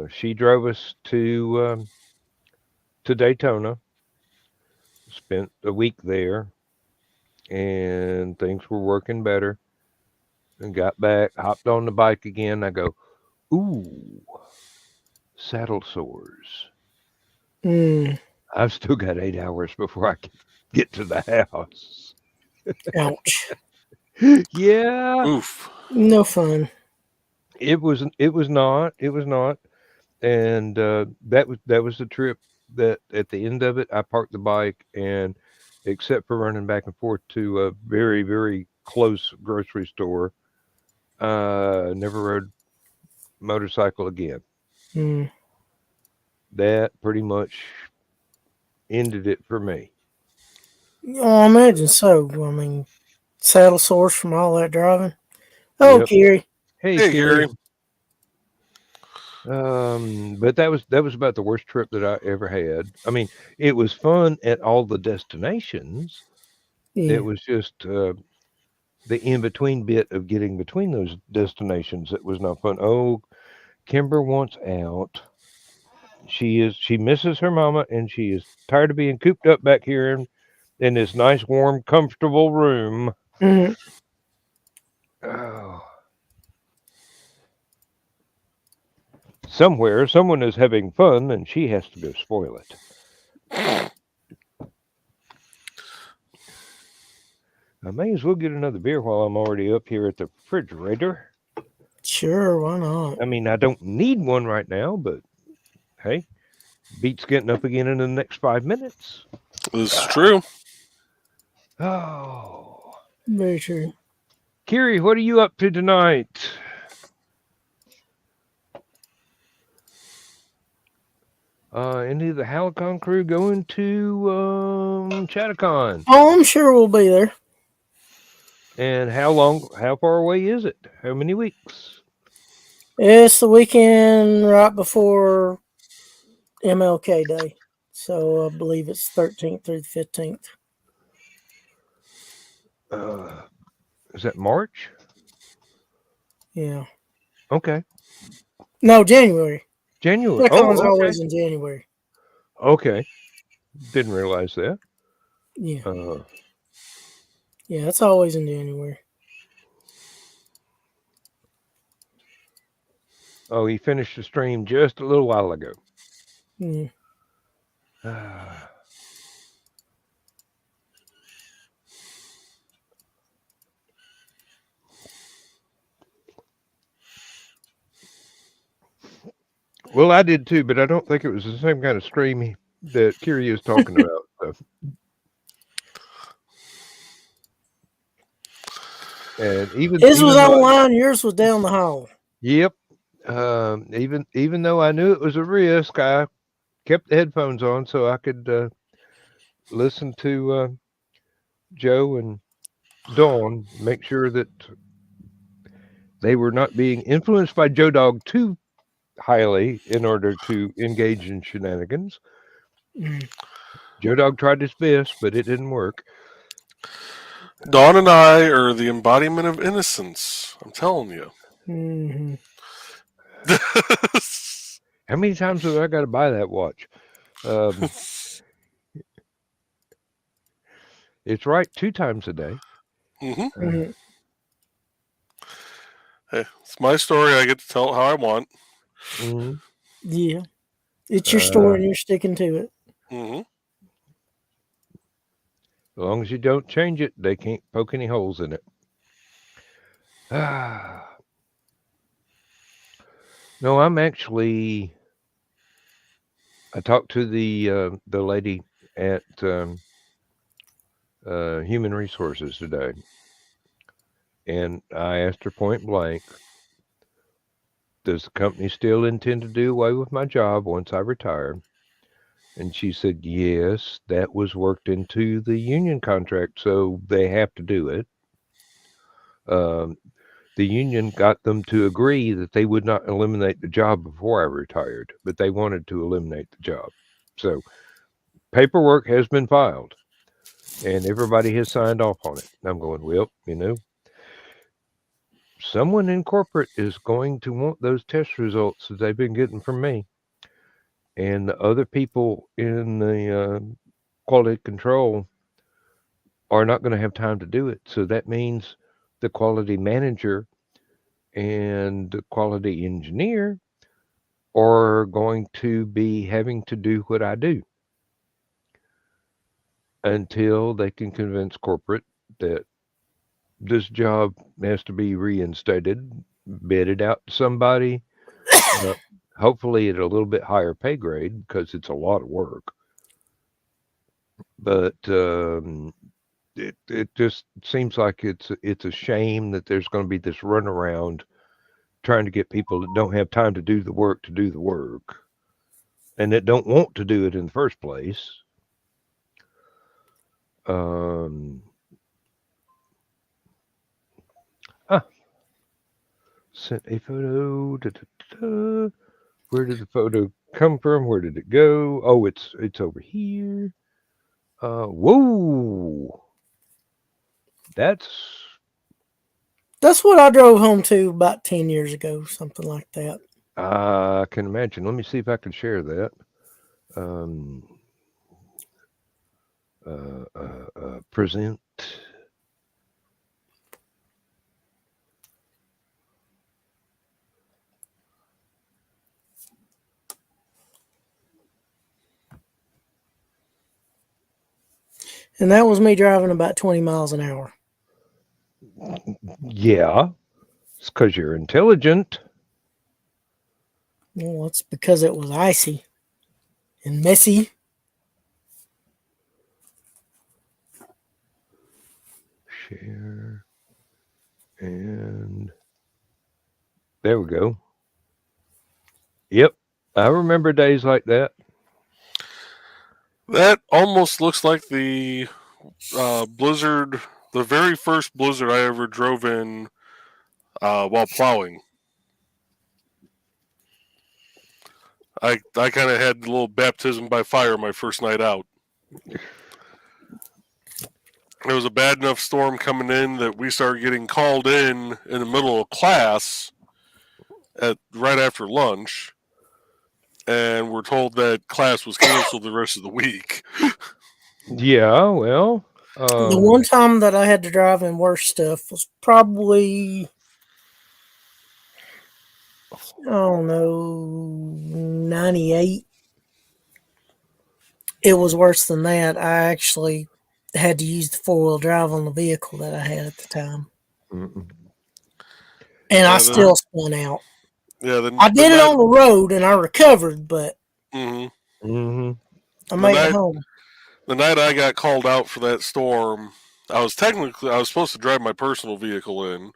she drove us to Daytona. Spent a week there, and things were working better. And got back, hopped on the bike again. I go, ooh, saddle sores. Mm. I've still got 8 hours before I can get to the house. Ouch. Yeah, Oof. No fun. it was. It was not. It was not. And that was the trip. That at the end of it, I parked the bike, and except for running back and forth to a very very close grocery store, never rode motorcycle again. Mm. That pretty much ended it for me. Oh, I imagine so. I mean, saddle sores from all that driving. Oh, Yep. Gary. Hey, Hey, Carrie. Gary. But that was about the worst trip that I ever had. I mean, it was fun at all the destinations. Yeah. It was just the in between bit of getting between those destinations that was not fun. Oh, Kimber wants out. She misses her mama, and she is tired of being cooped up back here in this nice, warm, comfortable room. Mm-hmm. Oh. Somewhere, someone is having fun, and she has to go spoil it. I may as well get another beer while I'm already up here at the refrigerator. Sure, why not? I mean, I don't need one right now, but hey, beats getting up again in the next 5 minutes. This is true. Oh. Very true. Kiri, what are you up to tonight? Any of the HallowCon crew going to Chattacon? Oh, I'm sure we'll be there. And how far away is it? How many weeks? It's the weekend right before MLK Day. So I believe it's 13th through the 15th. Is that March? Yeah. Okay. No, January. January. HallowCon's Oh, okay. always in January. Okay. Didn't realize that. Yeah. Uh, Yeah, it's always in January. oh, he finished the stream just a little while ago. Yeah. Well, I did too, but I don't think it was the same kind of stream that Kiri is talking about. So. And His was online, yours was down the hall. Yep. Even though I knew it was a risk, I kept the headphones on so I could listen to Joe and Dawn, make sure that they were not being influenced by Joe Dog too highly in order to engage in shenanigans. Mm. Joe Dog tried his best, but it didn't work. Dawn and I are the embodiment of innocence. I'm telling you. Mm-hmm. How many times have I got to buy that watch? It's right 2 times a day. Mm-hmm. Mm-hmm. Hey, it's my story. I get to tell it how I want. Mm-hmm. Yeah. It's your story and you're sticking to it. Mm-hmm. As long as you don't change it, they can't poke any holes in it. Ah. No, I'm actually. I talked to the lady at Human Resources today, and I asked her point blank, "Does the company still intend to do away with my job once I retire?" And she said, "Yes, that was worked into the union contract, so they have to do it." Um, the union got them to agree that they would not eliminate the job before I retired, but they wanted to eliminate the job. So paperwork has been filed and everybody has signed off on it. I'm going, well, someone in corporate is going to want those test results that they've been getting from me. And the other people in the quality control are not going to have time to do it. So that means the quality manager and the quality engineer are going to be having to do what I do until they can convince corporate that this job has to be reinstated, bidded out to somebody, hopefully at a little bit higher pay grade because it's a lot of work. But it just seems like it's a shame that there's going to be this runaround trying to get people that don't have time to do the work and that don't want to do it in the first place. Sent a photo. Where did the photo come from? Where did it go? Oh, it's over here. Whoa. That's what I drove home to about 10 years ago, something like that. I can imagine. Let me see if I can share that. Present. And that was me driving about 20 miles an hour. Yeah. It's because you're intelligent. Well, it's because it was icy and messy. Share. And there we go. Yep. I remember days like that. That almost looks like the blizzard, the very first blizzard I ever drove in while plowing. I kind of had a little baptism by fire my first night out. There was a bad enough storm coming in that we started getting called in the middle of class right after lunch, and we're told that class was canceled the rest of the week. Yeah, well. The one time that I had to drive in worse stuff was probably, I don't know, 98. It was worse than that. I actually had to use the 4-wheel drive on the vehicle that I had at the time. Mm-mm. And I still spun out. Yeah, I did it on the road and I recovered, but I made it home. The night I got called out for that storm, I was supposed to drive my personal vehicle in,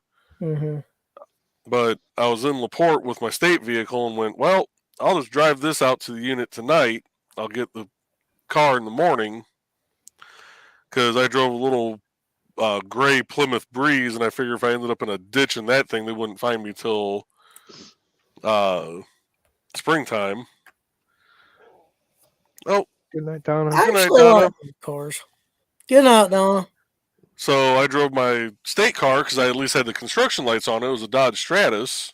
but I was in LaPorte with my state vehicle and went, well, I'll just drive this out to the unit tonight. I'll get the car in the morning, because I drove a little gray Plymouth Breeze, and I figured if I ended up in a ditch in that thing, they wouldn't find me till springtime. Oh, good night, Donna. I actually like cars. Good night, Donna. So I drove my state car because I at least had the construction lights on it. It was a Dodge Stratus.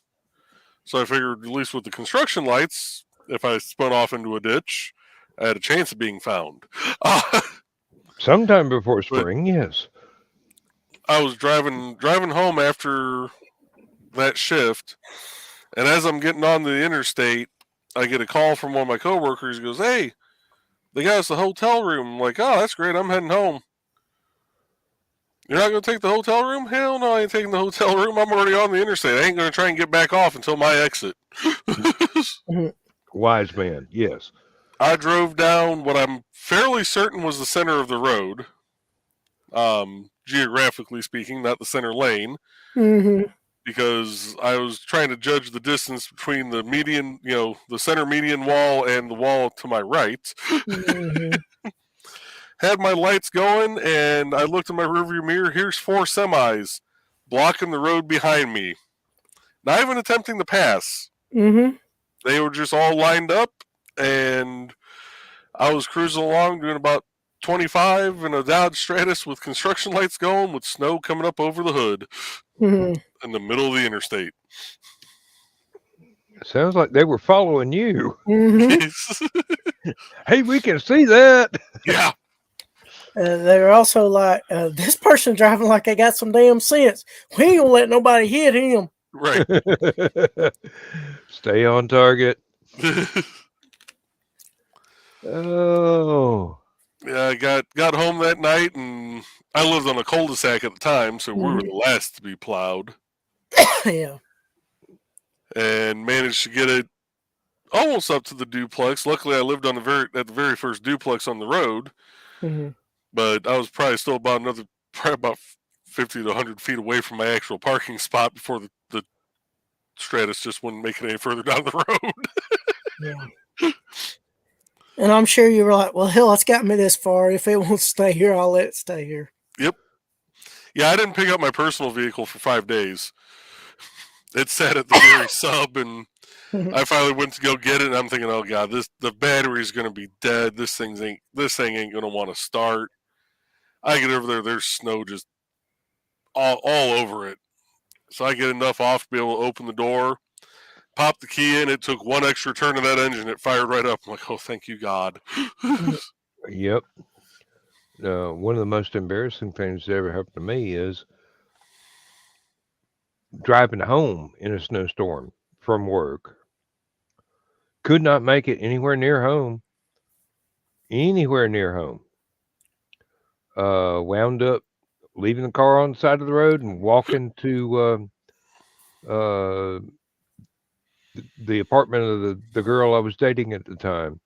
So I figured, at least with the construction lights, if I spun off into a ditch, I had a chance of being found. Sometime before spring, yes. I was driving home after that shift. And as I'm getting on the interstate, I get a call from one of my coworkers. He goes, "Hey, they got us a hotel room." I'm like, "Oh, that's great. I'm heading home." "You're not going to take the hotel room?" "Hell no, I ain't taking the hotel room. I'm already on the interstate. I ain't going to try and get back off until my exit." Wise man, yes. I drove down what I'm fairly certain was the center of the road, geographically speaking, not the center lane, because I was trying to judge the distance between the median, the center median wall and the wall to my right. Had my lights going, and I looked in my rearview mirror. Here's 4 semis blocking the road behind me. Not even attempting to pass. They were just all lined up, and I was cruising along doing about 25 in a Dodge Stratus with construction lights going, with snow coming up over the hood in the middle of the interstate. Sounds like they were following you. Hey, we can see that. Yeah. They're also like, this person driving like they got some damn sense. We ain't gonna let nobody hit him. Right. Stay on target. Oh. Yeah, I got home that night, and I lived on a cul-de-sac at the time, so we were the last to be plowed. Yeah. And managed to get it almost up to the duplex. Luckily, I lived on at the very first duplex on the road. But I was probably still about 50 to 100 feet away from my actual parking spot before the Stratus just wouldn't make it any further down the road. Yeah. And I'm sure you were like, well, hell, it's got me this far. If it won't stay here, I'll let it stay here. Yep. Yeah, I didn't pick up my personal vehicle for 5 days. It sat at the very sub, and I finally went to go get it, and I'm thinking, oh god, the battery's gonna be dead. This thing ain't gonna want to start. I get over there, there's snow just all over it. So I get enough off to be able to open the door, pop the key in. It took one extra turn of that engine. It fired right up. I'm like, oh, thank you, God. Yep. One of the most embarrassing things that ever happened to me is driving home in a snowstorm from work. Could not make it anywhere near home. Wound up leaving the car on the side of the road and walking to the apartment of the girl I was dating at the time.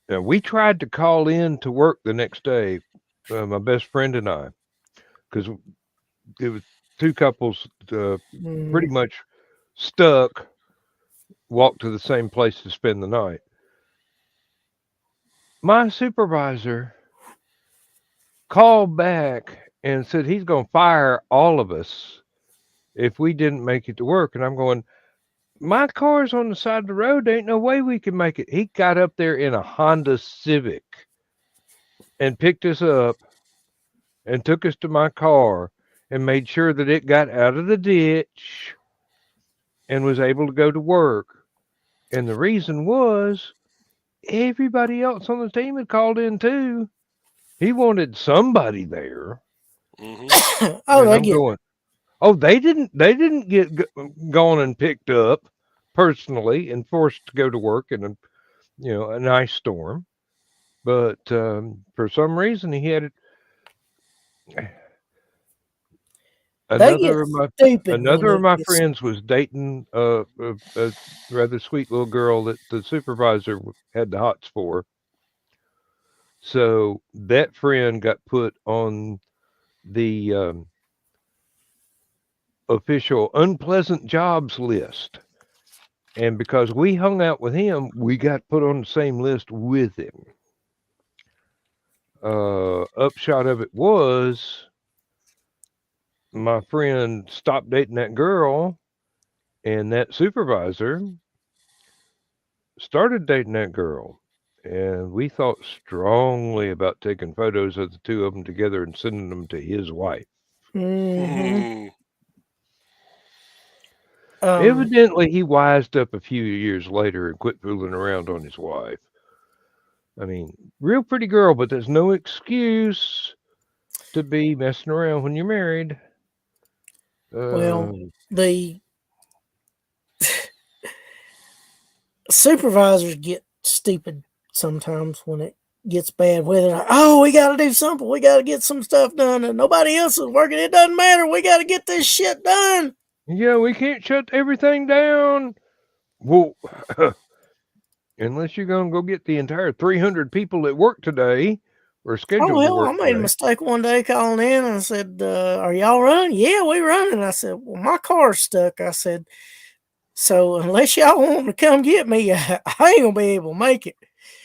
Now, we tried to call in to work the next day, my best friend and I, because it was 2 couples pretty much stuck, walked to the same place to spend the night. My supervisor called back and said he's going to fire all of us if we didn't make it to work. And I'm going, my car's on the side of the road. There ain't no way we can make it. He got up there in a Honda Civic and picked us up and took us to my car and made sure that it got out of the ditch and was able to go to work. And the reason was everybody else on the team had called in too. He wanted somebody there. They didn't get gone and picked up personally and forced to go to work in a nice storm. But for some reason he had it. Another of my friends was dating a rather sweet little girl that the supervisor had the hots for. So that friend got put on the official unpleasant jobs list. And because we hung out with him, we got put on the same list with him. Upshot of it was my friend stopped dating that girl, and that supervisor started dating that girl. And we thought strongly about taking photos of the 2 of them together and sending them to his wife. Evidently, he wised up a few years later and quit fooling around on his wife. I mean, real pretty girl, but there's no excuse to be messing around when you're married. Well, the supervisors get stupid sometimes when it gets bad. Where they're like, "Oh, we got to do something. We got to get some stuff done, and nobody else is working. It doesn't matter. We got to get this shit done." Yeah, we can't shut everything down. Well, unless you're going to go get the entire 300 people that work today or scheduled Oh to hell, work I made a today. mistake one day calling in, and I said, "Are y'all running?" "Yeah, we running." I said, "Well, my car's stuck." I said, "So unless y'all want to come get me, I ain't gonna be able to make it."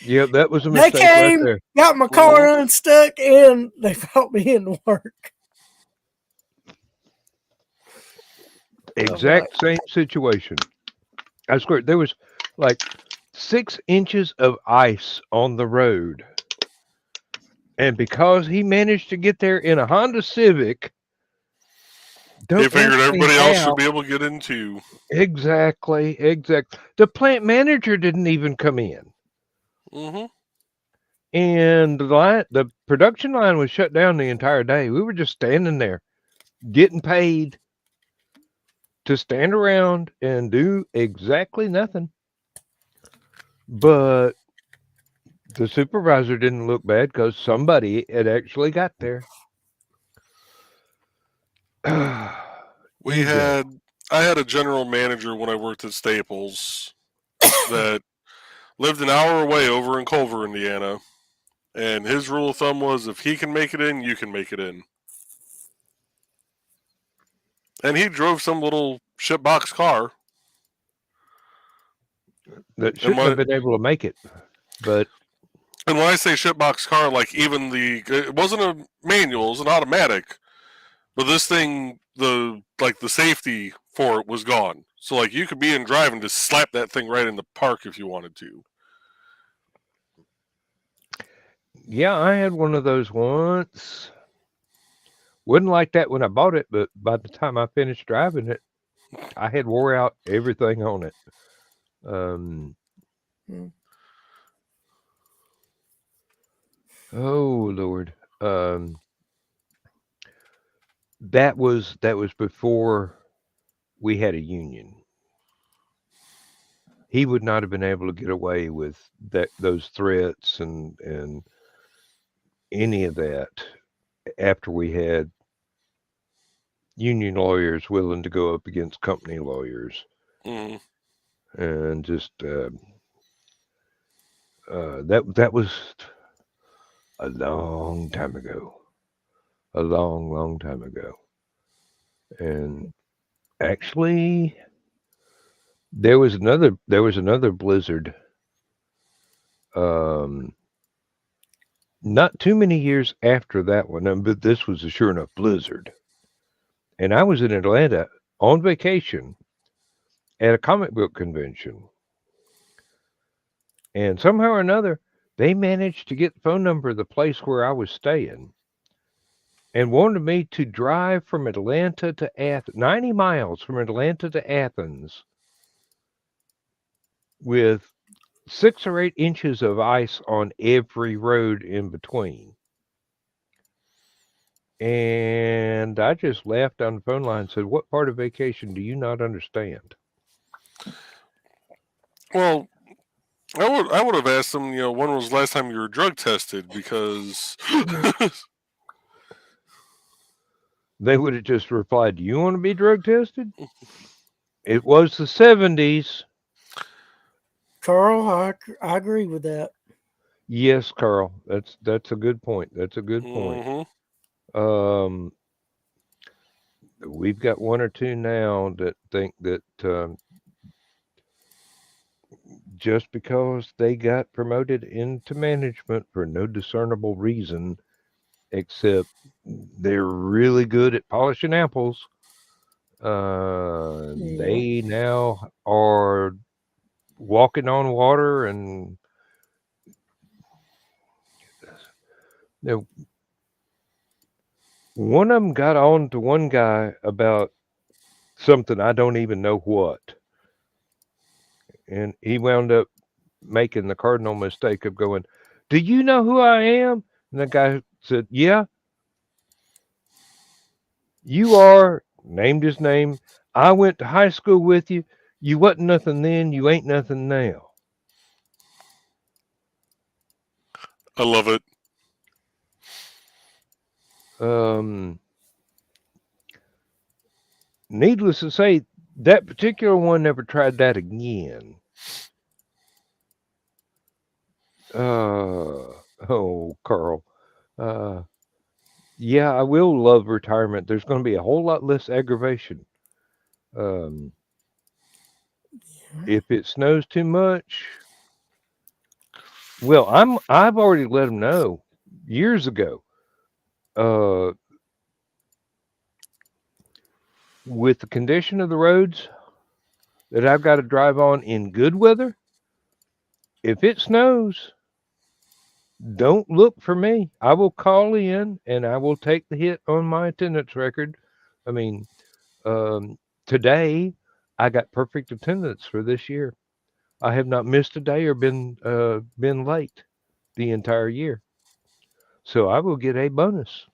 Yeah, that was a They mistake right came, there. got my car unstuck, and they brought me into work. Exact same situation. I swear, there was like 6 inches of ice on the road. And because he managed to get there in a Honda Civic, They don't figured ask me everybody else how. should be able to get in too. Exactly. The plant manager didn't even come in. Mm-hmm. And the production line was shut down the entire day. We were just standing there getting paid to stand around and do exactly nothing. But the supervisor didn't look bad because somebody had actually got there. I had a general manager when I worked at Staples that lived an hour away over in Culver, Indiana. And his rule of thumb was if he can make it in, you can make it in. And he drove some little shitbox car. That shouldn't have been able to make it. But and when I say shitbox car, like even it wasn't a manual, it was an automatic. But this thing, the safety for it was gone. So like you could be in drive and just slap that thing right in the park if you wanted to. Yeah, I had one of those once. Wasn't like that when I bought it, but by the time I finished driving it, I had wore out everything on it. Oh Lord. That was before we had a union. He would not have been able to get away with those threats and any of that after we had union lawyers willing to go up against company lawyers. Mm. And just that was a long time ago. A long time ago. And actually there was another blizzard not too many years after that one, but this was a sure enough blizzard. And I was in Atlanta on vacation at a comic book convention. And somehow or another, they managed to get the phone number of the place where I was staying and wanted me to drive from Atlanta to Athens, 90 miles from Atlanta to Athens with 6 or 8 inches of ice on every road in between. And I just laughed on the phone line and said, "What part of vacation do you not understand?" Well, I would have asked them, when was the last time you were drug tested? Because they would have just replied, "Do you want to be drug tested?" It was the 70s. Carl, I agree with that. Yes, Carl. That's a good point. That's a good point. Mm-hmm. We've got one or two now that think that just because they got promoted into management for no discernible reason, except they're really good at polishing apples, they now are walking on water and one of them got on to one guy about something I don't even know what. And he wound up making the cardinal mistake of going, "Do you know who I am?" And the guy said, "Yeah, you are named his name. I went to high school with you. You wasn't nothing then. You ain't nothing now. I love it. Needless to say, that particular one never tried that again. Oh, Carl. Yeah, I will love retirement. There's going to be a whole lot less aggravation. If it snows too much, well, I've already let them know years ago. With the condition of the roads that I've got to drive on in good weather, if it snows, don't look for me. I will call in and I will take the hit on my attendance record. I mean, today I got perfect attendance for this year. I have not missed a day or been late the entire year, so I will get a bonus.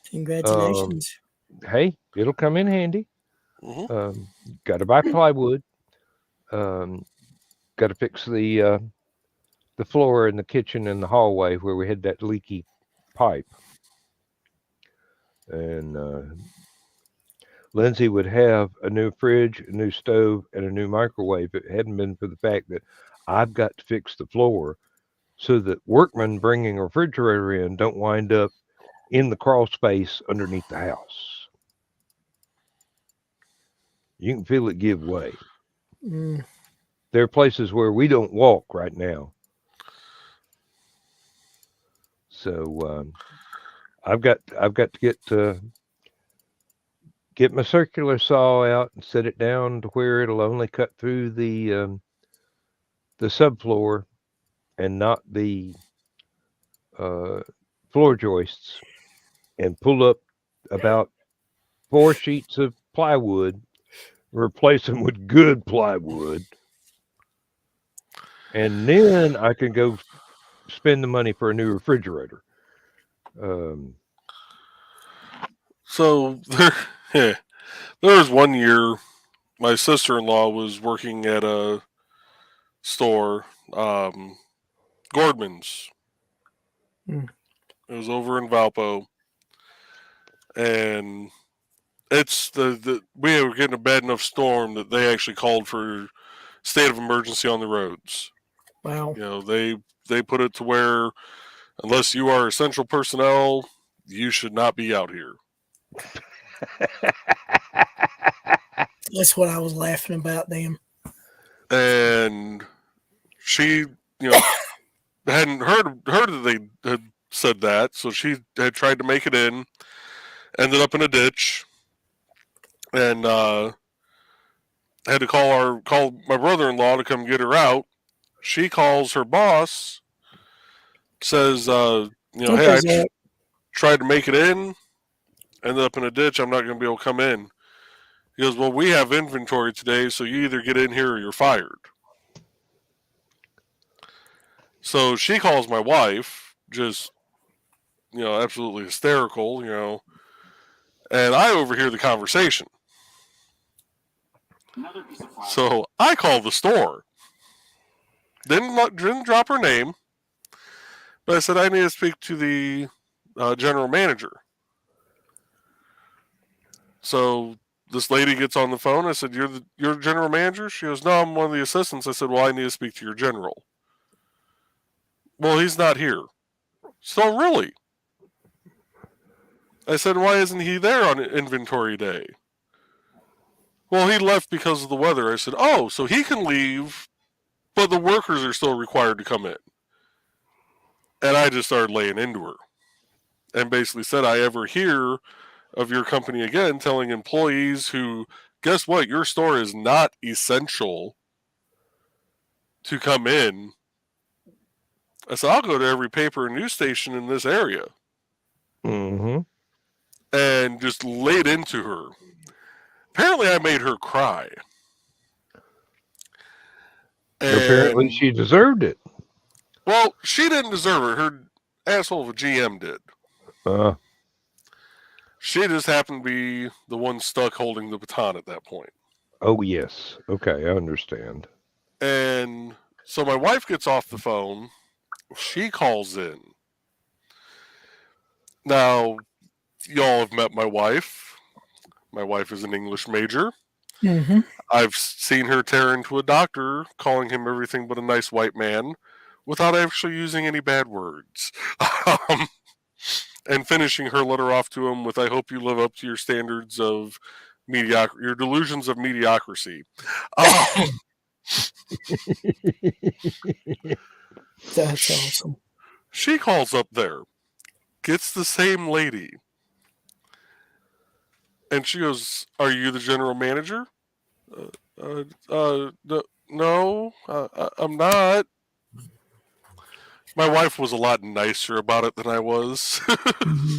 Congratulations. Hey, it'll come in handy. Mm-hmm. Got to buy plywood. Got to fix the floor in the kitchen and the hallway where we had that leaky pipe. And Lindsay would have a new fridge, a new stove, and a new microwave if it hadn't been for the fact that I've got to fix the floor so that workmen bringing a refrigerator in don't wind up in the crawl space underneath the house. You can feel it give way. There are places where we don't walk right now. So I've got to get my circular saw out and set it down to where it'll only cut through the subfloor and not the floor joists, and pull up about 4 sheets of plywood, replace them with good plywood, and then I can go spend the money for a new refrigerator. So there was one year my sister-in-law was working at a store, Gordman's. It was over in Valpo, and it's we were getting a bad enough storm that they actually called for state of emergency on the roads. Wow. You know, they put it to where unless you are essential personnel, you should not be out here. That's what I was laughing about, damn. And she, hadn't heard that they had said that, so she had tried to make it in, ended up in a ditch, and had to call my brother-in-law to come get her out. She calls her boss, says, hey, I tried to make it in, ended up in a ditch, I'm not going to be able to come in. He goes, well, we have inventory today, so you either get in here or you're fired. So she calls my wife, just, absolutely hysterical, and I overhear the conversation. So I call the store. Didn't drop her name, but I said, I need to speak to the general manager. So this lady gets on the phone. I said, you're general manager? She goes, no, I'm one of the assistants. I said, well, I need to speak to your general. Well, he's not here. So really? I said, why isn't he there on inventory day? Well, he left because of the weather. I said, oh, so he can leave, but the workers are still required to come in. And I just started laying into her and basically said, I ever hear of your company again telling employees who, guess what, your store is not essential to come in. I said, I'll go to every paper and news station in this area. Mm-hmm. And just laid into her. Apparently I made her cry. And apparently she deserved it. Well, she didn't deserve it. Her asshole of a GM did. She just happened to be the one stuck holding the baton at that point. Oh, yes. Okay, I understand. And so my wife gets off the phone. She calls in. Now, y'all have met my wife. My wife is an English major. Mm-hmm. I've seen her tear into a doctor, calling him everything but a nice white man, without actually using any bad words. And finishing her letter off to him with, "I hope you live up to your standards of your delusions of mediocrity." That's awesome. She calls up there, gets the same lady, and she goes, "Are you the general manager?" No, I'm not. My wife was a lot nicer about it than I was. Mm-hmm.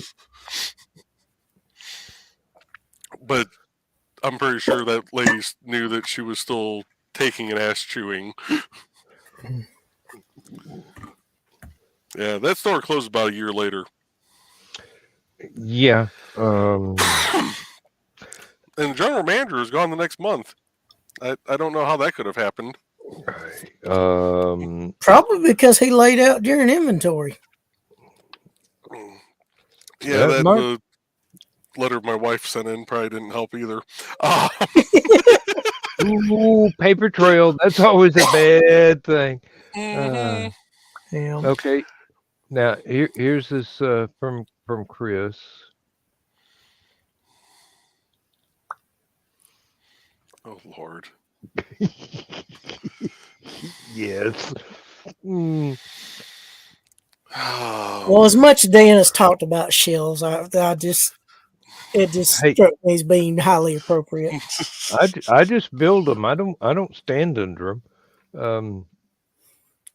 But I'm pretty sure that lady knew that she was still taking an ass chewing. Yeah, that store closed about a year later. Yeah. And the general manager is gone the next month. I don't know how that could have happened. Probably because he laid out during inventory. Yeah, That that might- the letter my wife sent in probably didn't help either. Ooh, paper trail. That's always a bad thing. Mhm. Yeah. Okay. Now here's this from Chris. Oh Lord. Yes. Mm, Well, as much as Dan has talked about shells, it just Hey. struck me as being highly appropriate. I just build them. I don't stand under them.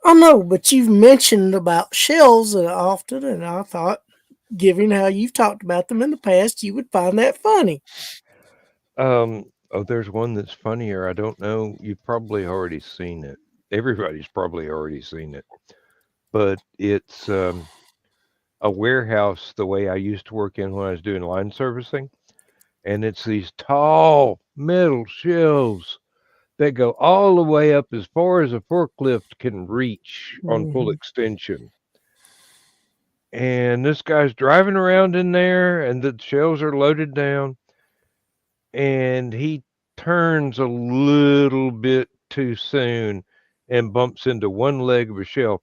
I know, but you've mentioned about shells often, and I thought, given how you've talked about them in the past, you would find that funny. Oh, there's one that's funnier. I don't know. You've probably already seen it. Everybody's probably already seen it. But it's a warehouse the way I used to work in when I was doing line servicing. And it's these tall metal shelves that go all the way up as far as a forklift can reach on full Mhm. extension. And this guy's driving around in there, and the shelves are loaded down, and he turns a little bit too soon and bumps into one leg of a shelf,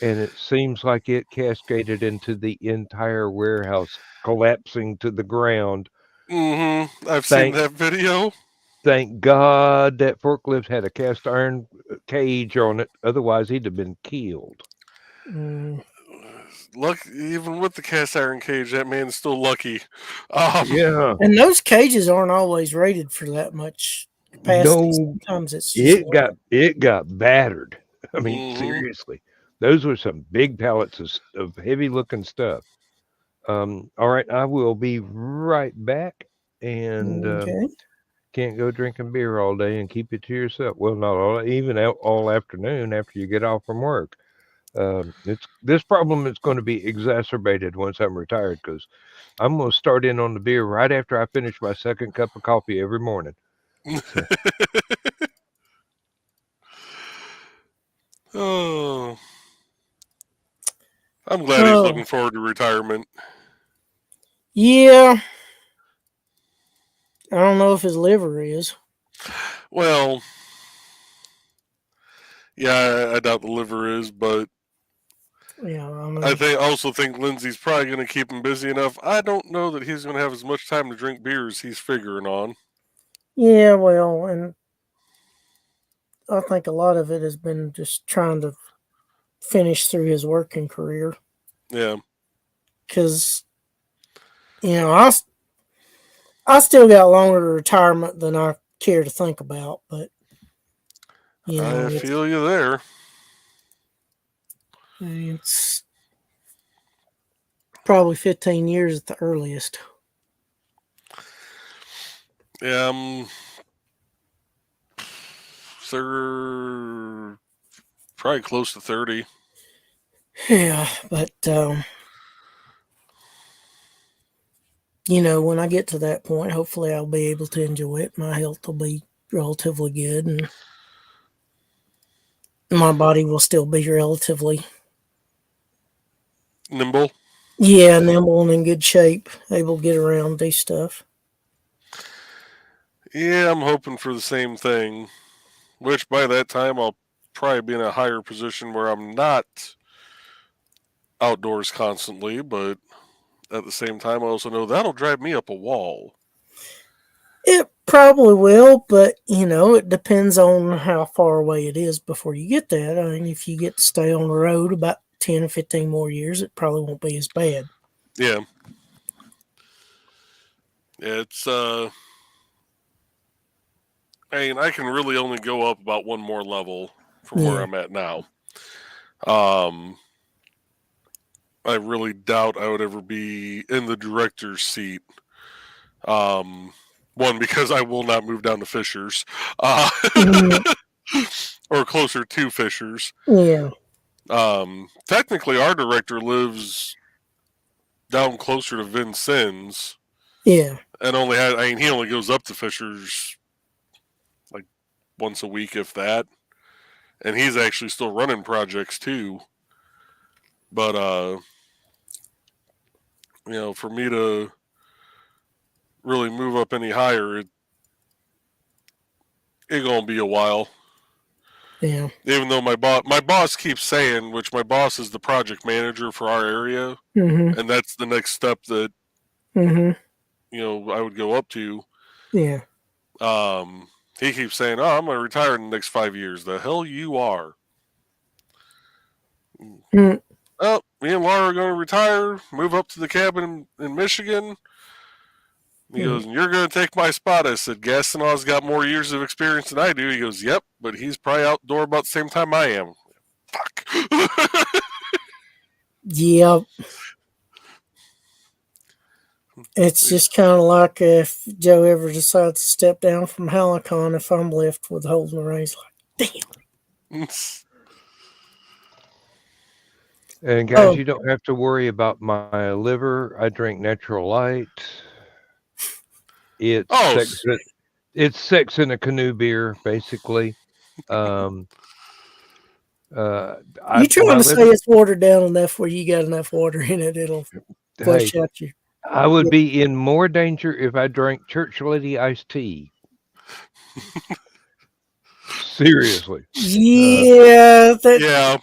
and it seems like it cascaded into the entire warehouse, collapsing to the ground. I've seen Thank that video. thank God that forklift had a cast iron cage on it. Otherwise, he'd have been killed. Mm. Look, even with the cast iron cage, that man's still lucky. Yeah. And those cages aren't always rated for that much capacity. No, Sometimes it's just it got battered. I mean, Mhm. seriously, those were some big pallets of heavy looking stuff. All right, I will be right back, and okay. can't go drinking beer all day and keep it to yourself. Well, not all, even all afternoon after you get off from work. It's this problem is going to be exacerbated once I'm retired because I'm going to start in on the beer right after I finish my second cup of coffee every morning. So, Oh, I'm glad he's looking forward to retirement. Yeah. I don't know if his liver is. Well, yeah, I doubt the liver is, but Yeah, I mean, I also think Lindsay's probably going to keep him busy enough. I don't know that he's going to have as much time to drink beer as he's figuring on. yeah, well, and I think a lot of it has been just trying to finish through his working career. Yeah. Because, I still got longer to retirement than I care to think about, but, I feel you there. It's probably 15 years at the earliest. Yeah, they're probably close to 30. Yeah, but when I get to that point, hopefully I'll be able to enjoy it. My health will be relatively good, and my body will still be relatively, Nimble. nimble and in good shape, able to get around, do stuff. Yeah, I'm hoping for the same thing. Which by that time I'll probably be in a higher position where I'm not outdoors constantly, but at the same time I also know that'll drive me up a wall. It probably will, but it depends on how far away it is before you get that. I mean, if you get to stay on the road about 10 or 15 more years, it probably won't be as bad. Yeah. It's I mean, I can really only go up about one more level from where Yeah. I'm at now. I really doubt I would ever be in the director's seat. One, because I will not move down to Fishers, Mhm. or closer to Fishers. Yeah. Technically, our director lives down closer to Vincennes, Yeah. and he only goes up to Fishers like once a week, if that. And he's actually still running projects too. But for me to really move up any higher, it gonna be a while. Yeah. Even though my boss keeps saying, which my boss is the project manager for our area, Mm-hmm. and that's the next step that Mm-hmm. I would go up to. Yeah. He keeps saying, "Oh, I'm gonna retire in the next 5 years." The hell you are. Mm. Oh, me and Laura are going to retire, move up to the cabin in Michigan. He goes, and you're going to take my spot. I said, Gastonaw's got more years of experience than I do. He goes, yep, but he's probably outdoor about the same time I am. Fuck. Yep. It's just kind of like if Joe ever decides to step down from HallowCon, if I'm left with holding the reins, like, damn. And guys, you don't have to worry about my liver. I drink natural light. It's sex in a canoe beer, basically. You trying to say it's watered down enough where you got enough water in it, it'll flush out you. I would be in more danger if I drank Church Lady iced tea. Seriously. Yeah. Yeah.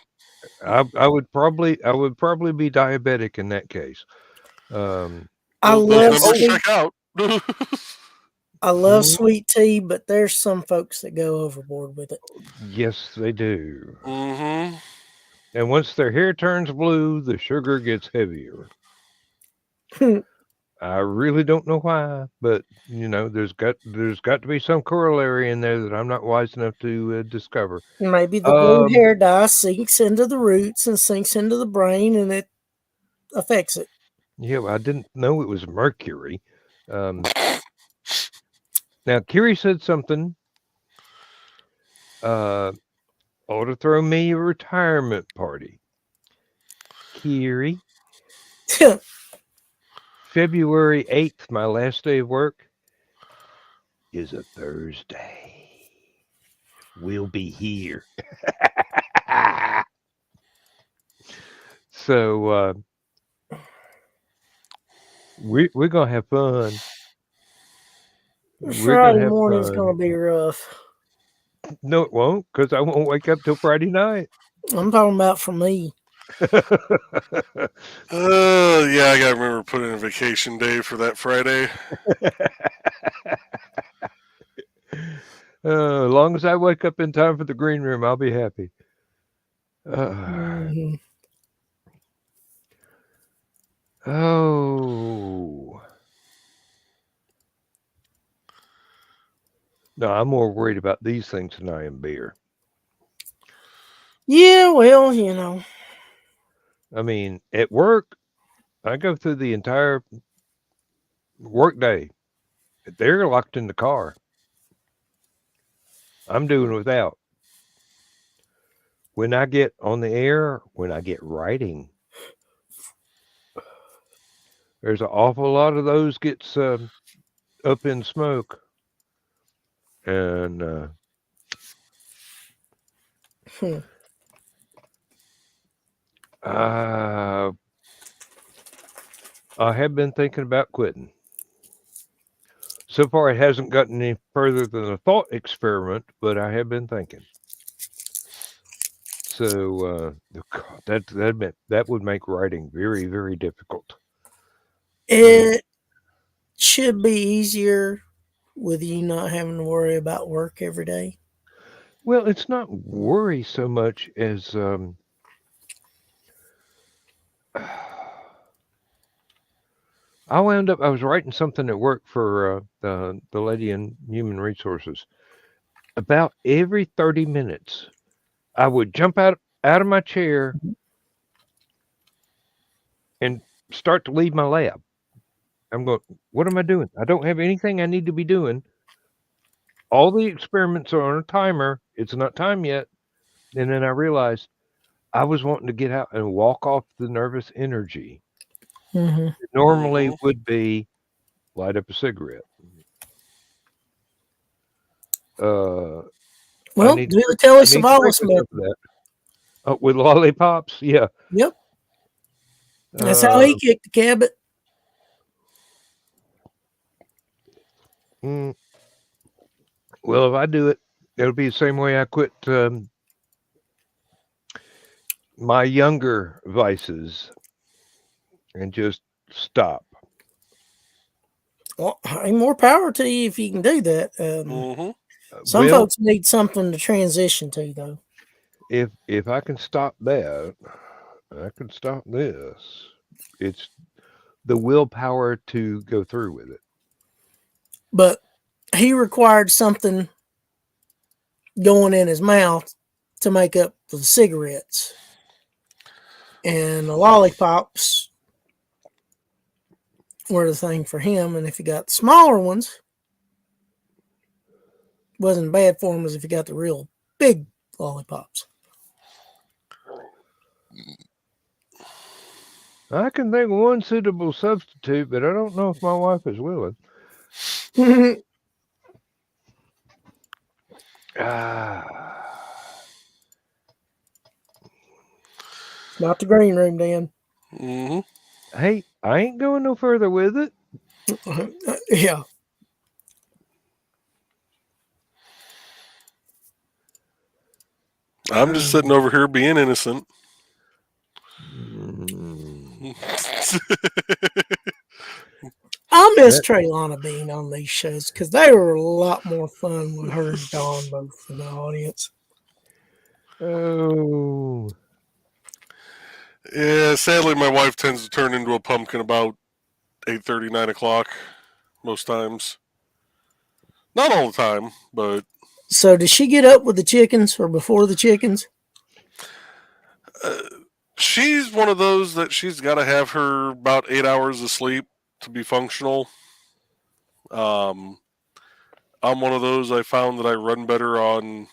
I would probably be diabetic in that case. I love sweet, check out. I love sweet tea, but there's some folks that go overboard with it. Yes, they do. Mm-hmm. And once their hair turns blue, the sugar gets heavier. I really don't know why, but there's got to be some corollary in there that I'm not wise enough to discover. Maybe the blue hair dye sinks into the roots and sinks into the brain, and it affects it. Yeah, well, I didn't know it was mercury. Now, Kiri said something. Ought to throw me a retirement party. Kiri. February 8th, my last day of work, is a Thursday. We'll be here. So we're gonna have fun. Friday morning's gonna be rough. No, it won't, because I won't wake up till Friday night. I'm talking about for me. Yeah, I gotta remember putting in a vacation day for that Friday. As long as I wake up in time for the green room, I'll be happy. Oh. No, I'm more worried about these things than I am beer. Yeah, well, I mean, at work, I go through the entire work day. They're locked in the car. I'm doing without. When I get on the air, when I get writing, There's an awful lot of those gets up in smoke, and Hmm. I have been thinking about quitting. So far, it hasn't gotten any further than a thought experiment, but I have been thinking. So God, that would make writing very, very difficult. It should be easier with you not having to worry about work every day. Well, it's not worry so much as I was writing something at work for the lady in human resources. About every 30 minutes, I would jump out of my chair and start to leave my lab. I'm going, what am I doing? I don't have anything I need to be doing. All the experiments are on a timer. It's not time yet. And then I realized I was wanting to get out and walk off the nervous energy. Mm-hmm. It normally would be light up a cigarette. Well, I need do the to Telly break Savalas myself method. of that. With lollipops, yeah. Yep. That's how he Uh, kicked the Cabot. Well, if I do it, it'll be the same way I quit my younger vices and just stop. Well, more power to you if you can do that. Some Well, folks need something to transition to, though. if I can stop that, I can stop this. It's the willpower to go through with it. But he required something going in his mouth to make up for the cigarettes. And the lollipops were the thing for him. And if he got the smaller ones, wasn't bad for him as if he got the real big lollipops. I can think of one suitable substitute, but I don't know if my wife is willing. Not the green room, Dan. Hey, I ain't going no further with it. Yeah. I'm just sitting over here being innocent. I miss Traylana being on these shows because they were a lot more fun with her and Dawn both in the audience. Oh. Yeah, sadly, my wife tends to turn into a pumpkin about 8:30, 9 o'clock most times. Not all the time, but... So does she get up with the chickens or before the chickens? She's one of those that she's got to have her about 8 hours of sleep to be functional. I'm one of those. I found that I run better on,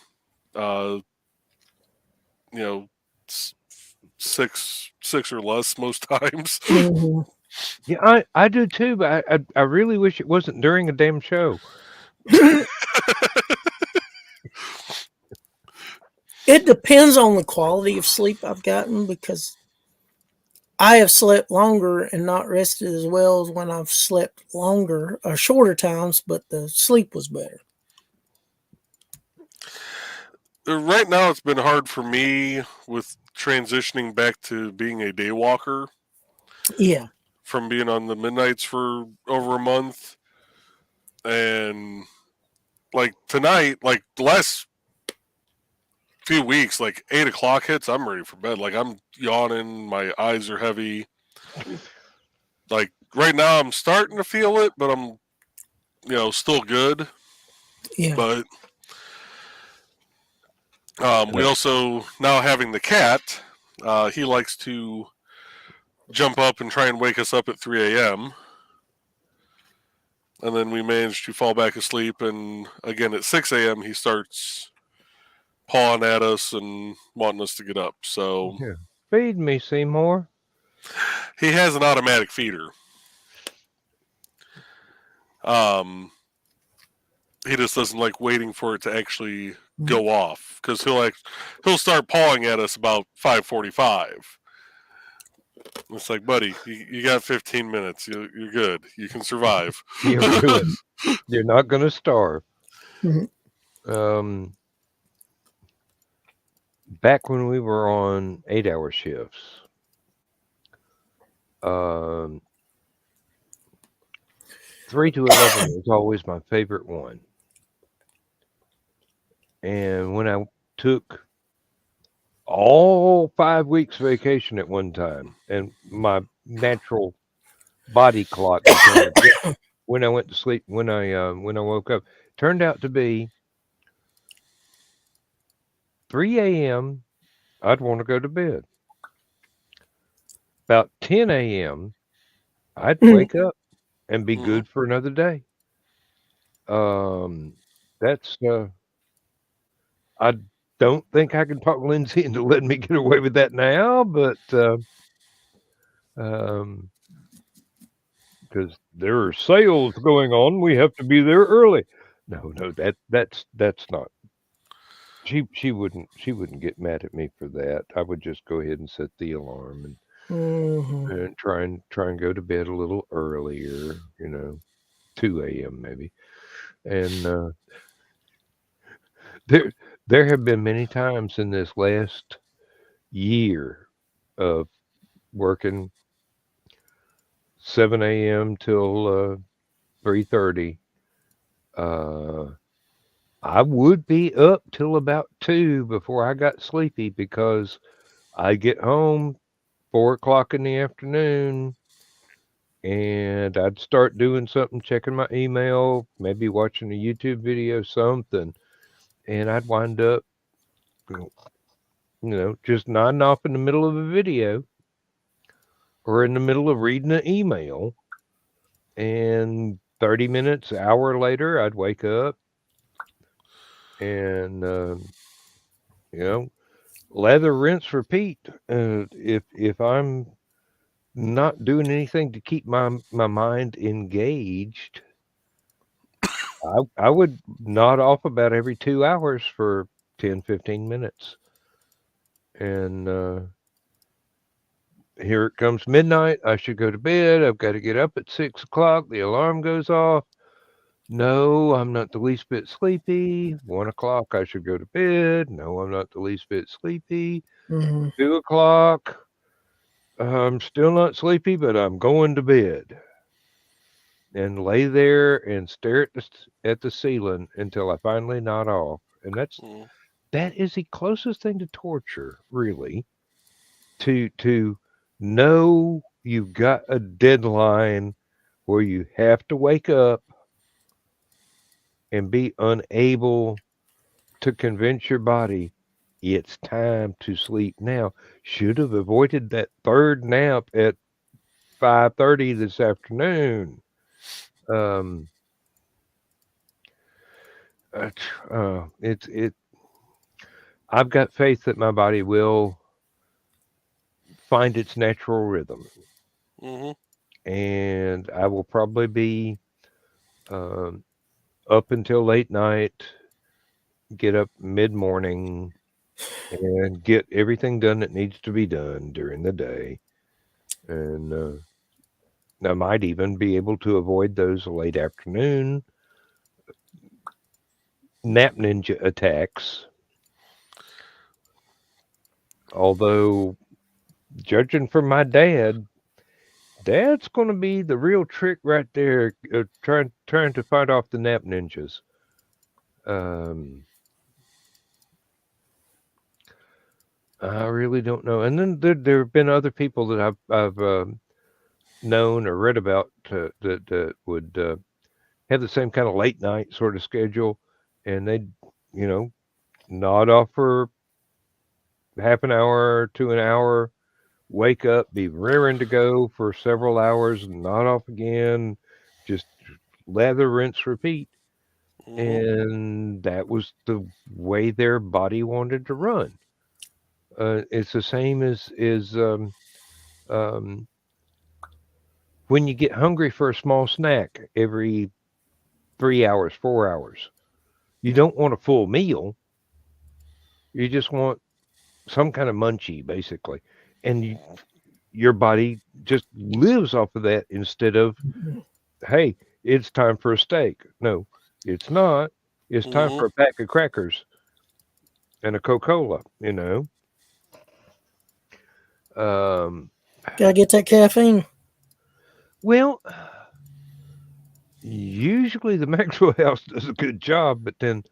six or less most times. Mm-hmm. Yeah, I do too, but I really wish it wasn't during a damn show. It depends on the quality of sleep I've gotten because I have slept longer and not rested as well as when I've slept longer or shorter times, but the sleep was better. Right now, it's been hard for me with transitioning back to being a day walker. Yeah. From being on the midnights for over a month. And like tonight, like the last few weeks, like 8 o'clock hits, I'm ready for bed. Like I'm yawning, my eyes are heavy. Like right now, I'm starting to feel it, but I'm, still good. Yeah. But we also, now having the cat, he likes to jump up and try and wake us up at 3 a.m. And then we manage to fall back asleep. And again, at 6 a.m., he starts pawing at us and wanting us to get up. So Yeah. Feed me, Seymour. He has an automatic feeder. He just doesn't like waiting for it to actually go off because he'll start pawing at us about 5:45. It's like, buddy, you got 15 minutes. You're good. You can survive. You're good. You're not going to starve. Mhm. Back when we were on 8-hour shifts, um, 3 to 11 was always my favorite one. And when I took all 5 weeks vacation at one time, and my natural body clock determined when I went to sleep, when I woke up, turned out to be 3 a.m. I'd want to go to bed. About 10 a.m. I'd wake up and be good for another day. That's I don't think I can talk Lindsay into letting me get away with that now, but because there are sales going on, we have to be there early. No, that's not. She wouldn't get mad at me for that. I would just go ahead and set the alarm and try and go to bed a little earlier, 2 a.m. maybe. And there have been many times in this last year of working 7 a.m. till 3:30. I would be up till about 2 before I got sleepy because I get home 4 o'clock in the afternoon and I'd start doing something, checking my email, maybe watching a YouTube video, something, and I'd wind up, just nodding off in the middle of a video or in the middle of reading an email. And 30 minutes, an hour later, I'd wake up and, lather, rinse, repeat. If I'm not doing anything to keep my mind engaged, I would nod off about every 2 hours for 10, 15 minutes. And here it comes midnight. I should go to bed. I've got to get up at 6 o'clock. The alarm goes off. No, I'm not the least bit sleepy. 1 o'clock, I should go to bed. No, I'm not the least bit sleepy. 2 o'clock, I'm still not sleepy, but I'm going to bed. And lay there and stare at the ceiling until I finally nod off. And that is the closest thing to torture, really, to know you've got a deadline where you have to wake up and be unable to convince your body it's time to sleep now. Should have avoided that third nap at 5:30 this afternoon. I've got faith that my body will find its natural rhythm, and I will probably be up until late night, get up mid-morning, and get everything done that needs to be done during the day. And I might even be able to avoid those late afternoon nap ninja attacks. Although, judging from my dad's going to be the real trick right there, trying to fight off the nap ninjas. I really don't know. And then there have been other people that I've known or read about that would have the same kind of late night sort of schedule, and they'd nod off for half an hour to an hour, wake up, be raring to go for several hours, and nod off again, just lather, rinse, repeat. And that was the way their body wanted to run. It's the same as when you get hungry for a small snack every 3 hours, 4 hours. You don't want a full meal. You just want some kind of munchie, basically. And your body just lives off of that instead of, hey, it's time for a steak. No, it's not. It's time Mm-hmm. for a pack of crackers and a Coca-Cola, you know. Gotta get that caffeine. Well, usually the Maxwell House does a good job, but then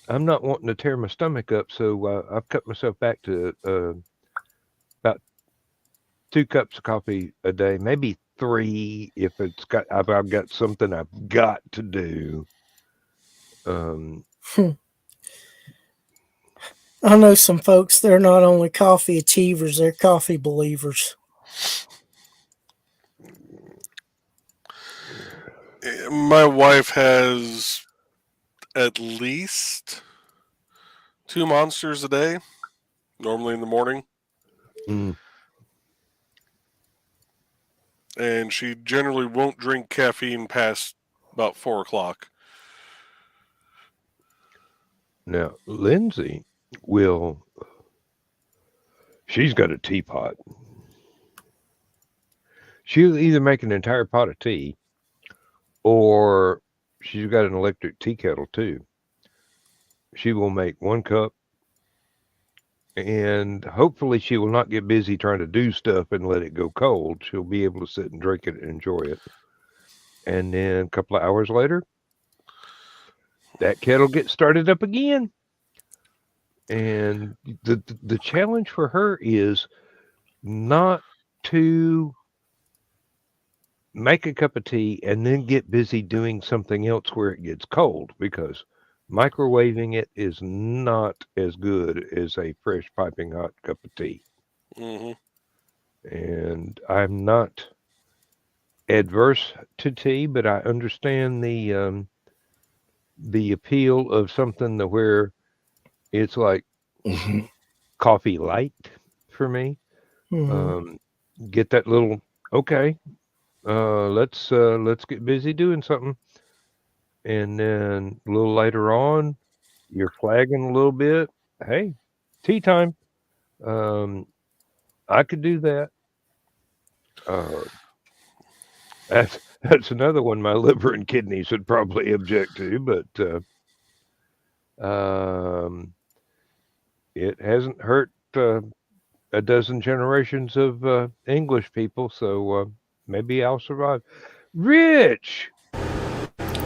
I'm not wanting to tear my stomach up, so I've cut myself back to about 2 cups of coffee a day, maybe 3 if I've got something I've got to do. I know some folks, they're not only coffee achievers, they're coffee believers. My wife has at least 2 monsters a day, normally in the morning. Mm. And she generally won't drink caffeine past about 4 o'clock. Now, Lindsay she's got a teapot. She'll either make an entire pot of tea or she's got an electric tea kettle too. She will make 1 cup and hopefully she will not get busy trying to do stuff and let it go cold. She'll be able to sit and drink it and enjoy it. And then a couple of hours later, that kettle gets started up again. And the challenge for her is not to make a cup of tea and then get busy doing something else where it gets cold, because microwaving it is not as good as a fresh piping hot cup of tea. Mm-hmm. And I'm not adverse to tea, but I understand the appeal of something to where it's like coffee light for me. Get that little, okay, let's get busy doing something. And then a little later on, you're flagging a little bit. Hey, tea time. I could do that. That's another one my liver and kidneys would probably object to, but it hasn't hurt a dozen generations of English people, so maybe I'll survive. Rich!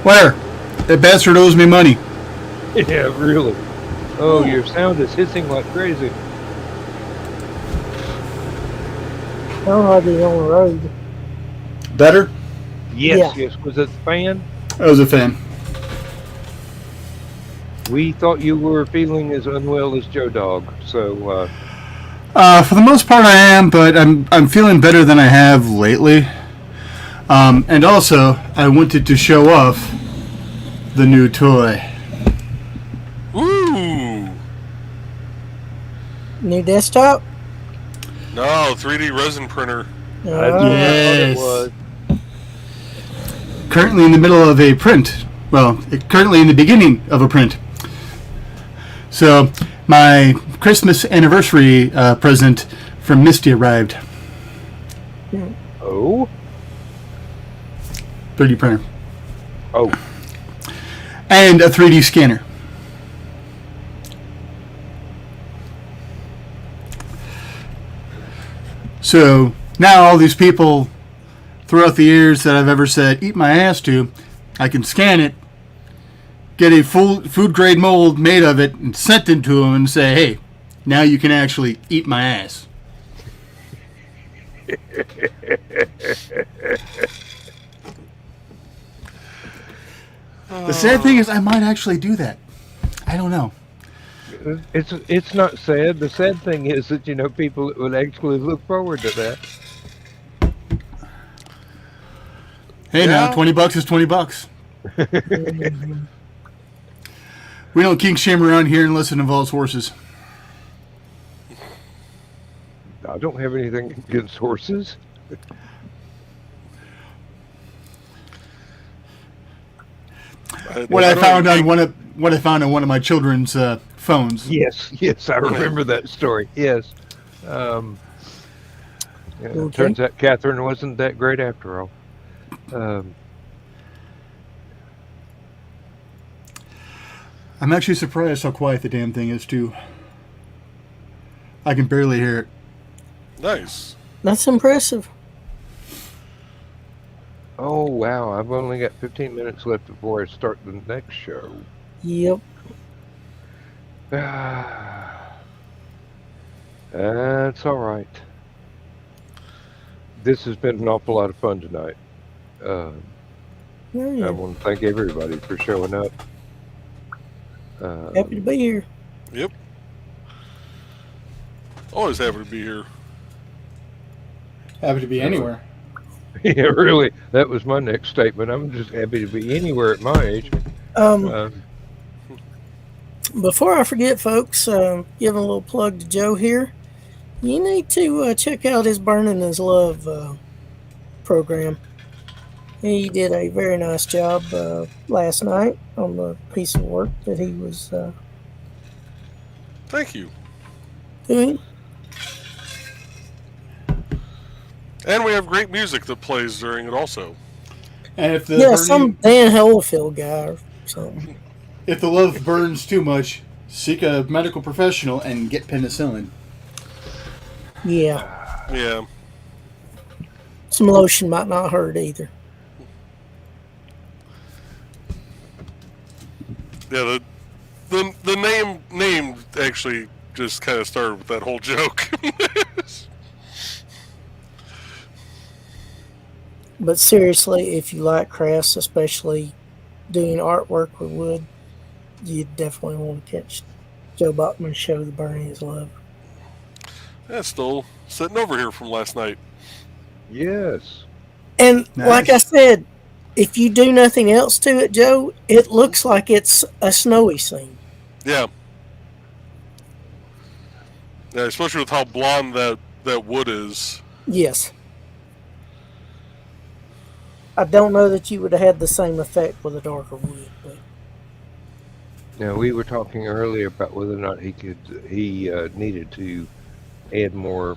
Where? That bastard owes me money. Yeah, really. Oh, your sound is hissing like crazy. Sound like he's on the road. Better? Yes, Yeah. yes. Was it the fan? I was a fan. We thought you were feeling as unwell as Joe Dog, so For the most part, I am, but I'm feeling better than I have lately. And also, I wanted to show off the new toy. Ooh! New desktop? No, 3D resin printer. that's what I Yes. thought it was. Currently in the middle of a print. Well, currently in the beginning of a print. So, my Christmas anniversary present from Misty arrived. Oh? 3D printer. Oh. And a 3D scanner. So, now all these people throughout the years that I've ever said, eat my ass to, I can scan it, get a full food grade mold made of it, and sent it to them and say, hey, now you can actually eat my ass. The sad thing is I might actually do that. I don't know. It's not sad. The sad thing is that, you know, people would actually look forward to that. Hey, Yeah. now, $20 is $20. We don't kink shame around here unless it involves horses. I don't have anything against horses. what I found on one of my children's phones. Yes, I remember that story. Yes. Okay. Turns out Catherine wasn't that great after all. I'm actually surprised how quiet the damn thing is, too. I can barely hear it. Nice. That's impressive. Oh, wow. I've only got 15 minutes left before I start the next show. Yep. That's all right. This has been an awful lot of fun tonight. I want to thank everybody for showing up. Happy to be here. Yep. Always happy to be here. Happy to be anywhere. Yeah, really. That was my next statement. I'm just happy to be anywhere at my age. Before I forget, folks, giving a little plug to Joe here. You need to check out his Burning His Love program. He did a very nice job last night on the piece of work that he was Thank you. doing. And we have great music that plays during it also. And if the some Dan Hellfield guy or something. if the love burns too much, seek a medical professional and get penicillin. Yeah. Yeah. Some lotion might not hurt either. Yeah, the name actually just kind of started with that whole joke. But seriously, if you like crafts, especially doing artwork with wood, you definitely want to catch Joe Bachman's show, The Burning His Love. Yeah, still sitting over here from last night. Yes. And Nice. like I said, if you do nothing else to it, Joe, it looks like it's a snowy scene. Yeah. Yeah, especially with how blonde that wood is. Yes. I don't know that you would have had the same effect with a darker wood, but Now, we were talking earlier about whether or not he needed to add more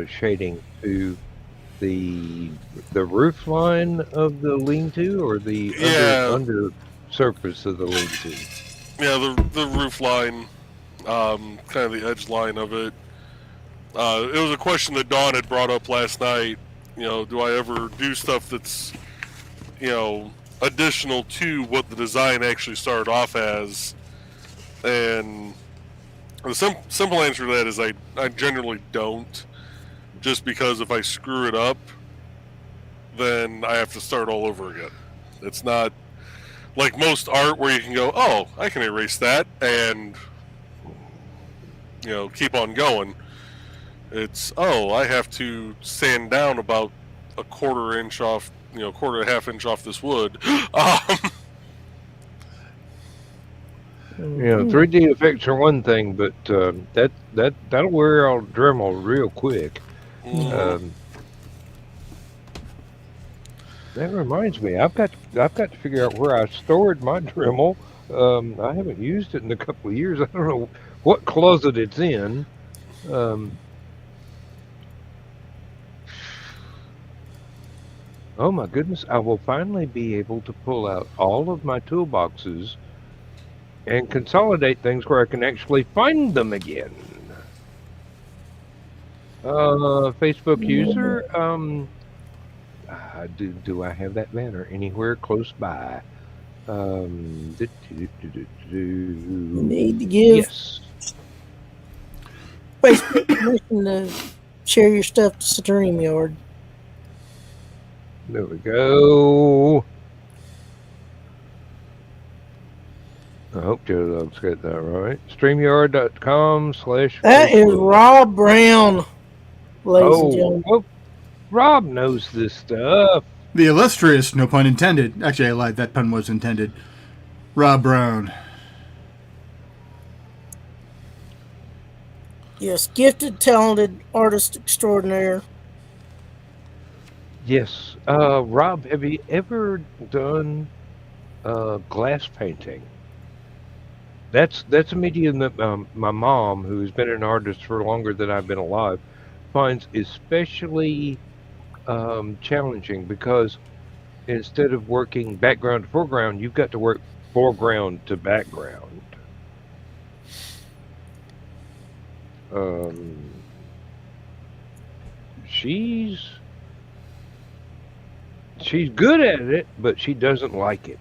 shading to the roof line of the lean-to, or the under surface of the lean-to. Yeah, the roof line, kind of the edge line of it. It was a question that Dawn had brought up last night. You know, do I ever do stuff that's, additional to what the design actually started off as? And the simple answer to that is I generally don't. Just because if I screw it up, then I have to start all over again. It's not like most art where you can go, oh, I can erase that and, keep on going. It's, I have to sand down about a quarter and a half inch off this wood. 3D effects are one thing, but that'll wear out Dremel real quick. That reminds me, I've got to figure out where I stored my Dremel. I haven't used it in a couple of years. I don't know what closet it's in. Oh my goodness, I will finally be able to pull out all of my toolboxes and consolidate things where I can actually find them again. Facebook user, do I have that banner anywhere close by? you need to give Yes. Facebook permission to share your stuff to StreamYard. There we go. I hope Joe Dog's got that right. StreamYard.com/ That is Rob Brown, ladies and gentlemen. Oh, Rob knows this stuff. The illustrious, no pun intended. Actually, I lied. That pun was intended. Rob Brown. Yes, gifted, talented artist extraordinaire. Yes. Rob, have you ever done glass painting. That's a medium that my mom, who has been an artist for longer than I've been alive, finds especially challenging because instead of working background to foreground, you've got to work foreground to background. Um, she's good at it, but she doesn't like it.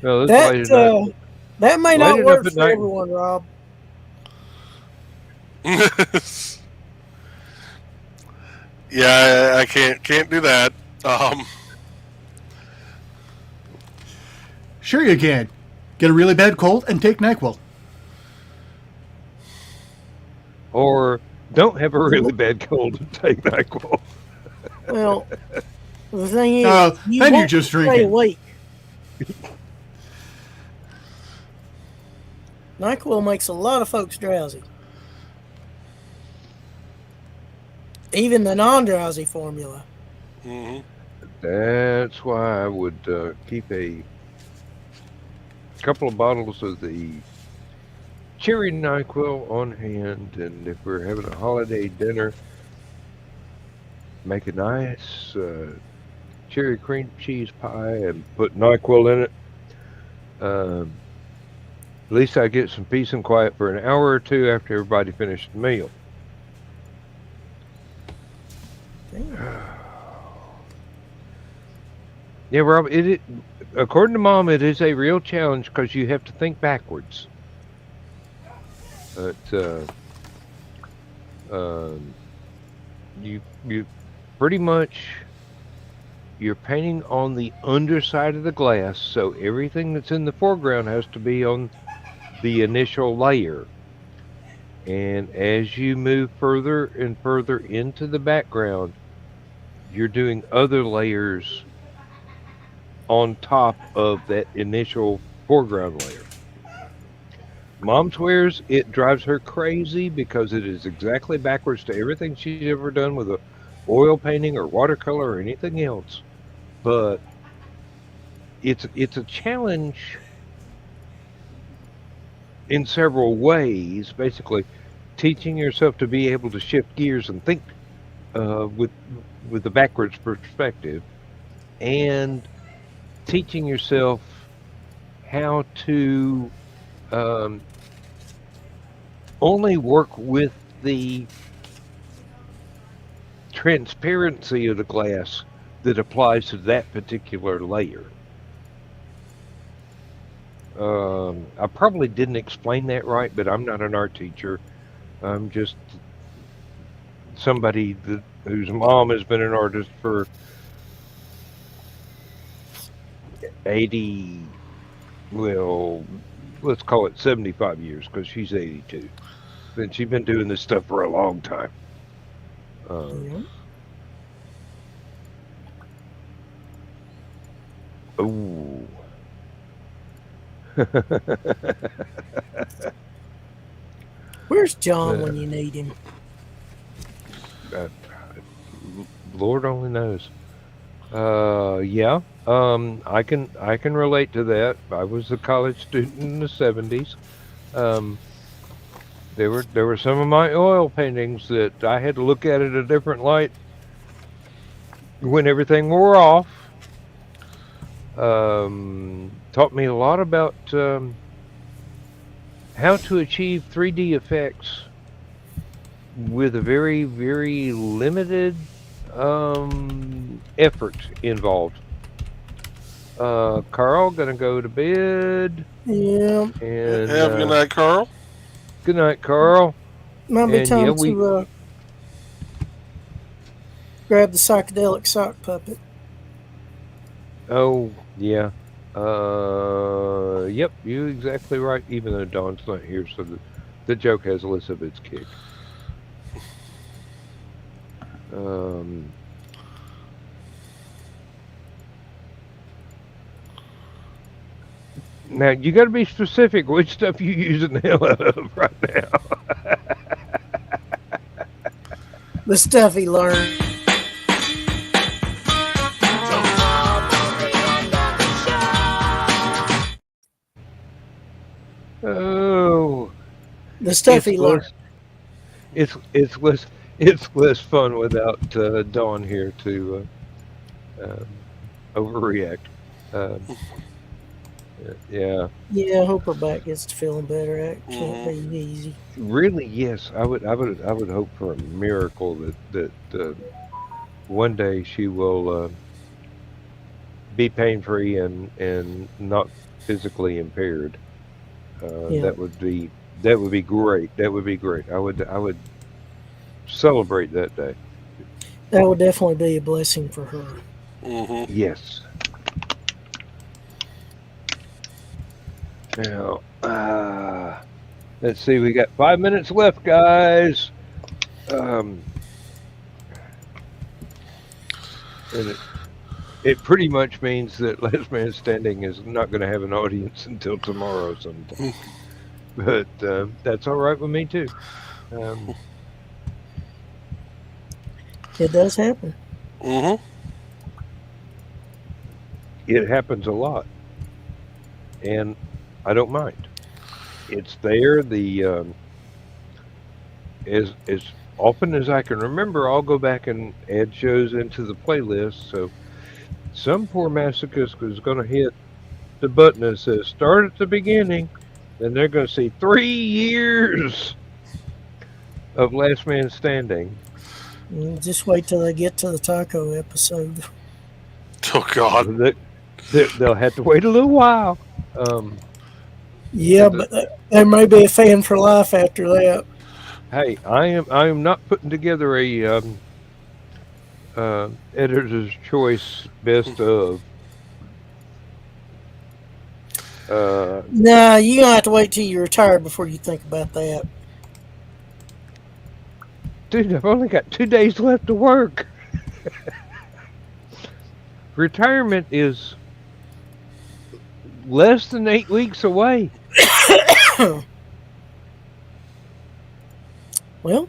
No, this lady's not that may late not enough work at for night. everyone, Rob. Yeah, I can't do that. Sure you can. Get a really bad cold and take NyQuil. Or don't have a really bad cold and take NyQuil. Well, the thing is, you then you're won't just stay drinking. awake. NyQuil makes a lot of folks drowsy. Even the non-drowsy formula. Mm-hmm. That's why I would keep a couple of bottles of the cherry NyQuil on hand, and if we're having a holiday dinner, make a nice cherry cream cheese pie and put NyQuil in it. At least I get some peace and quiet for an hour or two after everybody finished the meal. Yeah, Rob, according to Mom, it is a real challenge because you have to think backwards. But you pretty much you're painting on the underside of the glass, so everything that's in the foreground has to be on the initial layer. And as you move further and further into the background, you're doing other layers on top of that initial foreground layer. Mom swears it drives her crazy because it is exactly backwards to everything she's ever done with a oil painting or watercolor or anything else. But it's a challenge in several ways. Basically, teaching yourself to be able to shift gears and think with the backwards perspective, and teaching yourself how to only work with the transparency of the glass that applies to that particular layer. I probably didn't explain that right, but I'm not an art teacher. I'm just somebody whose mom has been an artist for 80, well, let's call it 75 years because she's 82. And she's been doing this stuff for a long time. Ooh. Where's John when you need him? Lord only knows. Yeah. I can relate to that. I was a college student in the 70s. There were some of my oil paintings that I had to look at it a different light when everything wore off. Taught me a lot about how to achieve 3D effects with a very, very limited effort involved. Carl, gonna go to bed. Yeah. And have a good night, Carl. Good night, Carl. Might be And, time yeah, to grab the psychedelic sock puppet. Oh, yeah. Yep, you're exactly right, even though Dawn's not here, so the joke has less of its kick. Now, you got to be specific which stuff you using the hell out of right now. The stuff he learned. Oh, The stuff he it's learned. less it's less fun without Dawn here to overreact. Um, yeah, Yeah, I hope her back gets to feeling better. That can't Mhm. be easy. really, yes. I would hope for a miracle that one day she will be pain free and not physically impaired. Yeah, That would be great. That would be great. I would celebrate that day. that would definitely be a blessing for her. Mhm. Yes. Now, let's see. We got 5 minutes left, guys. Um, and it pretty much means that Last Man Standing is not going to have an audience until tomorrow sometime. But that's all right with me too. Um, It does happen. Mhm. it happens a lot, and I don't mind. It's there. As often as I can remember, I'll go back and add shows into the playlist. So some poor masochist is going to hit the button that says "Start at the beginning," then they're going to see 3 years of Last Man Standing. Just wait till they get to the taco episode. Oh God. They'll have to wait a little while. Um, Yeah, the, but there may be a fan for life after that. hey, I am not putting together a editor's choice best of. Nah, you gonna have to wait till you retire before you think about that. Dude, I've only got 2 days left to work. Retirement is less than 8 weeks away. Well,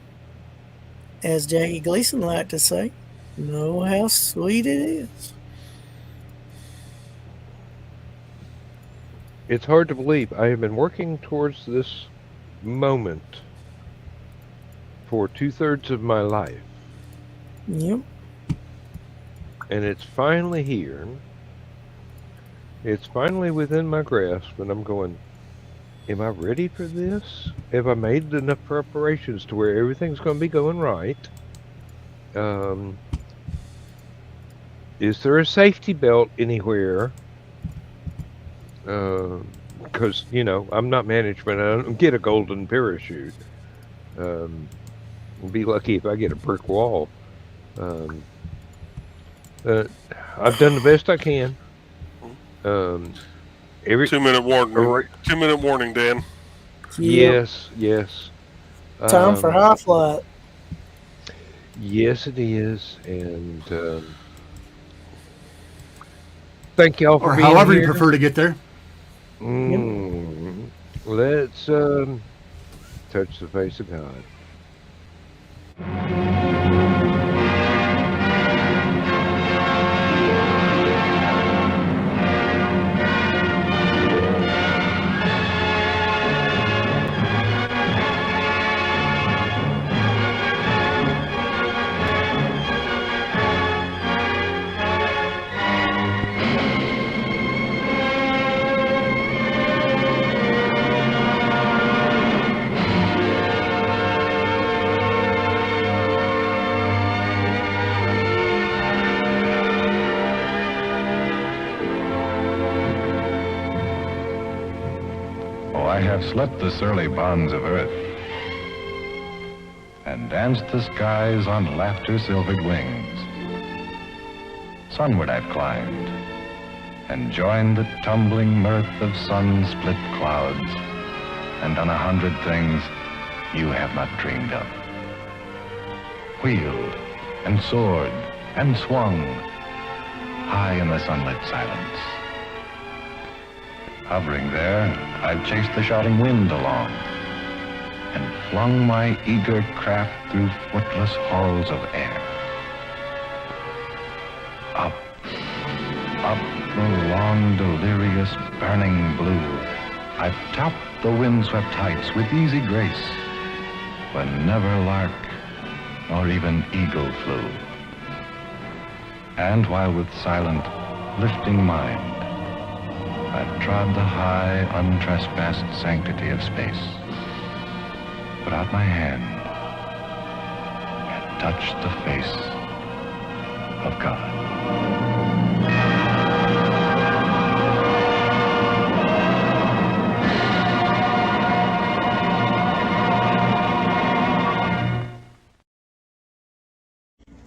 as Jackie Gleason liked to say, know how sweet it is. It's hard to believe. I have been working towards this moment for 2/3 of my life, Yep. and it's finally here. It's finally within my grasp, and I'm going, am I ready for this? Have I made enough preparations to where everything's going to be going right? Um, is there a safety belt anywhere? Because, I'm not management. I don't get a golden parachute. I'll be lucky if I get a brick wall. Um, I've done the best I can. Um, 2-minute warning. Alright. 2-minute warning, Dan. Yep. Yes. Time for high flight. Yes, it is, and thank y'all for Or being however here. you prefer to get there. Let's touch the face of God. I have slept the surly bonds of earth and danced the skies on laughter-silvered wings. Sunward I've climbed and joined the tumbling mirth of sun-split clouds and done 100 things you have not dreamed of. Wheeled and soared and swung high in the sunlit silence. Hovering there, I've chased the shouting wind along and flung my eager craft through footless halls of air. Up the long, delirious, burning blue I've topped the windswept heights with easy grace, when never lark nor even eagle flew. And while with silent, lifting mind, I've trod the high, untrespassed sanctity of space, put out my hand and touched the face of God.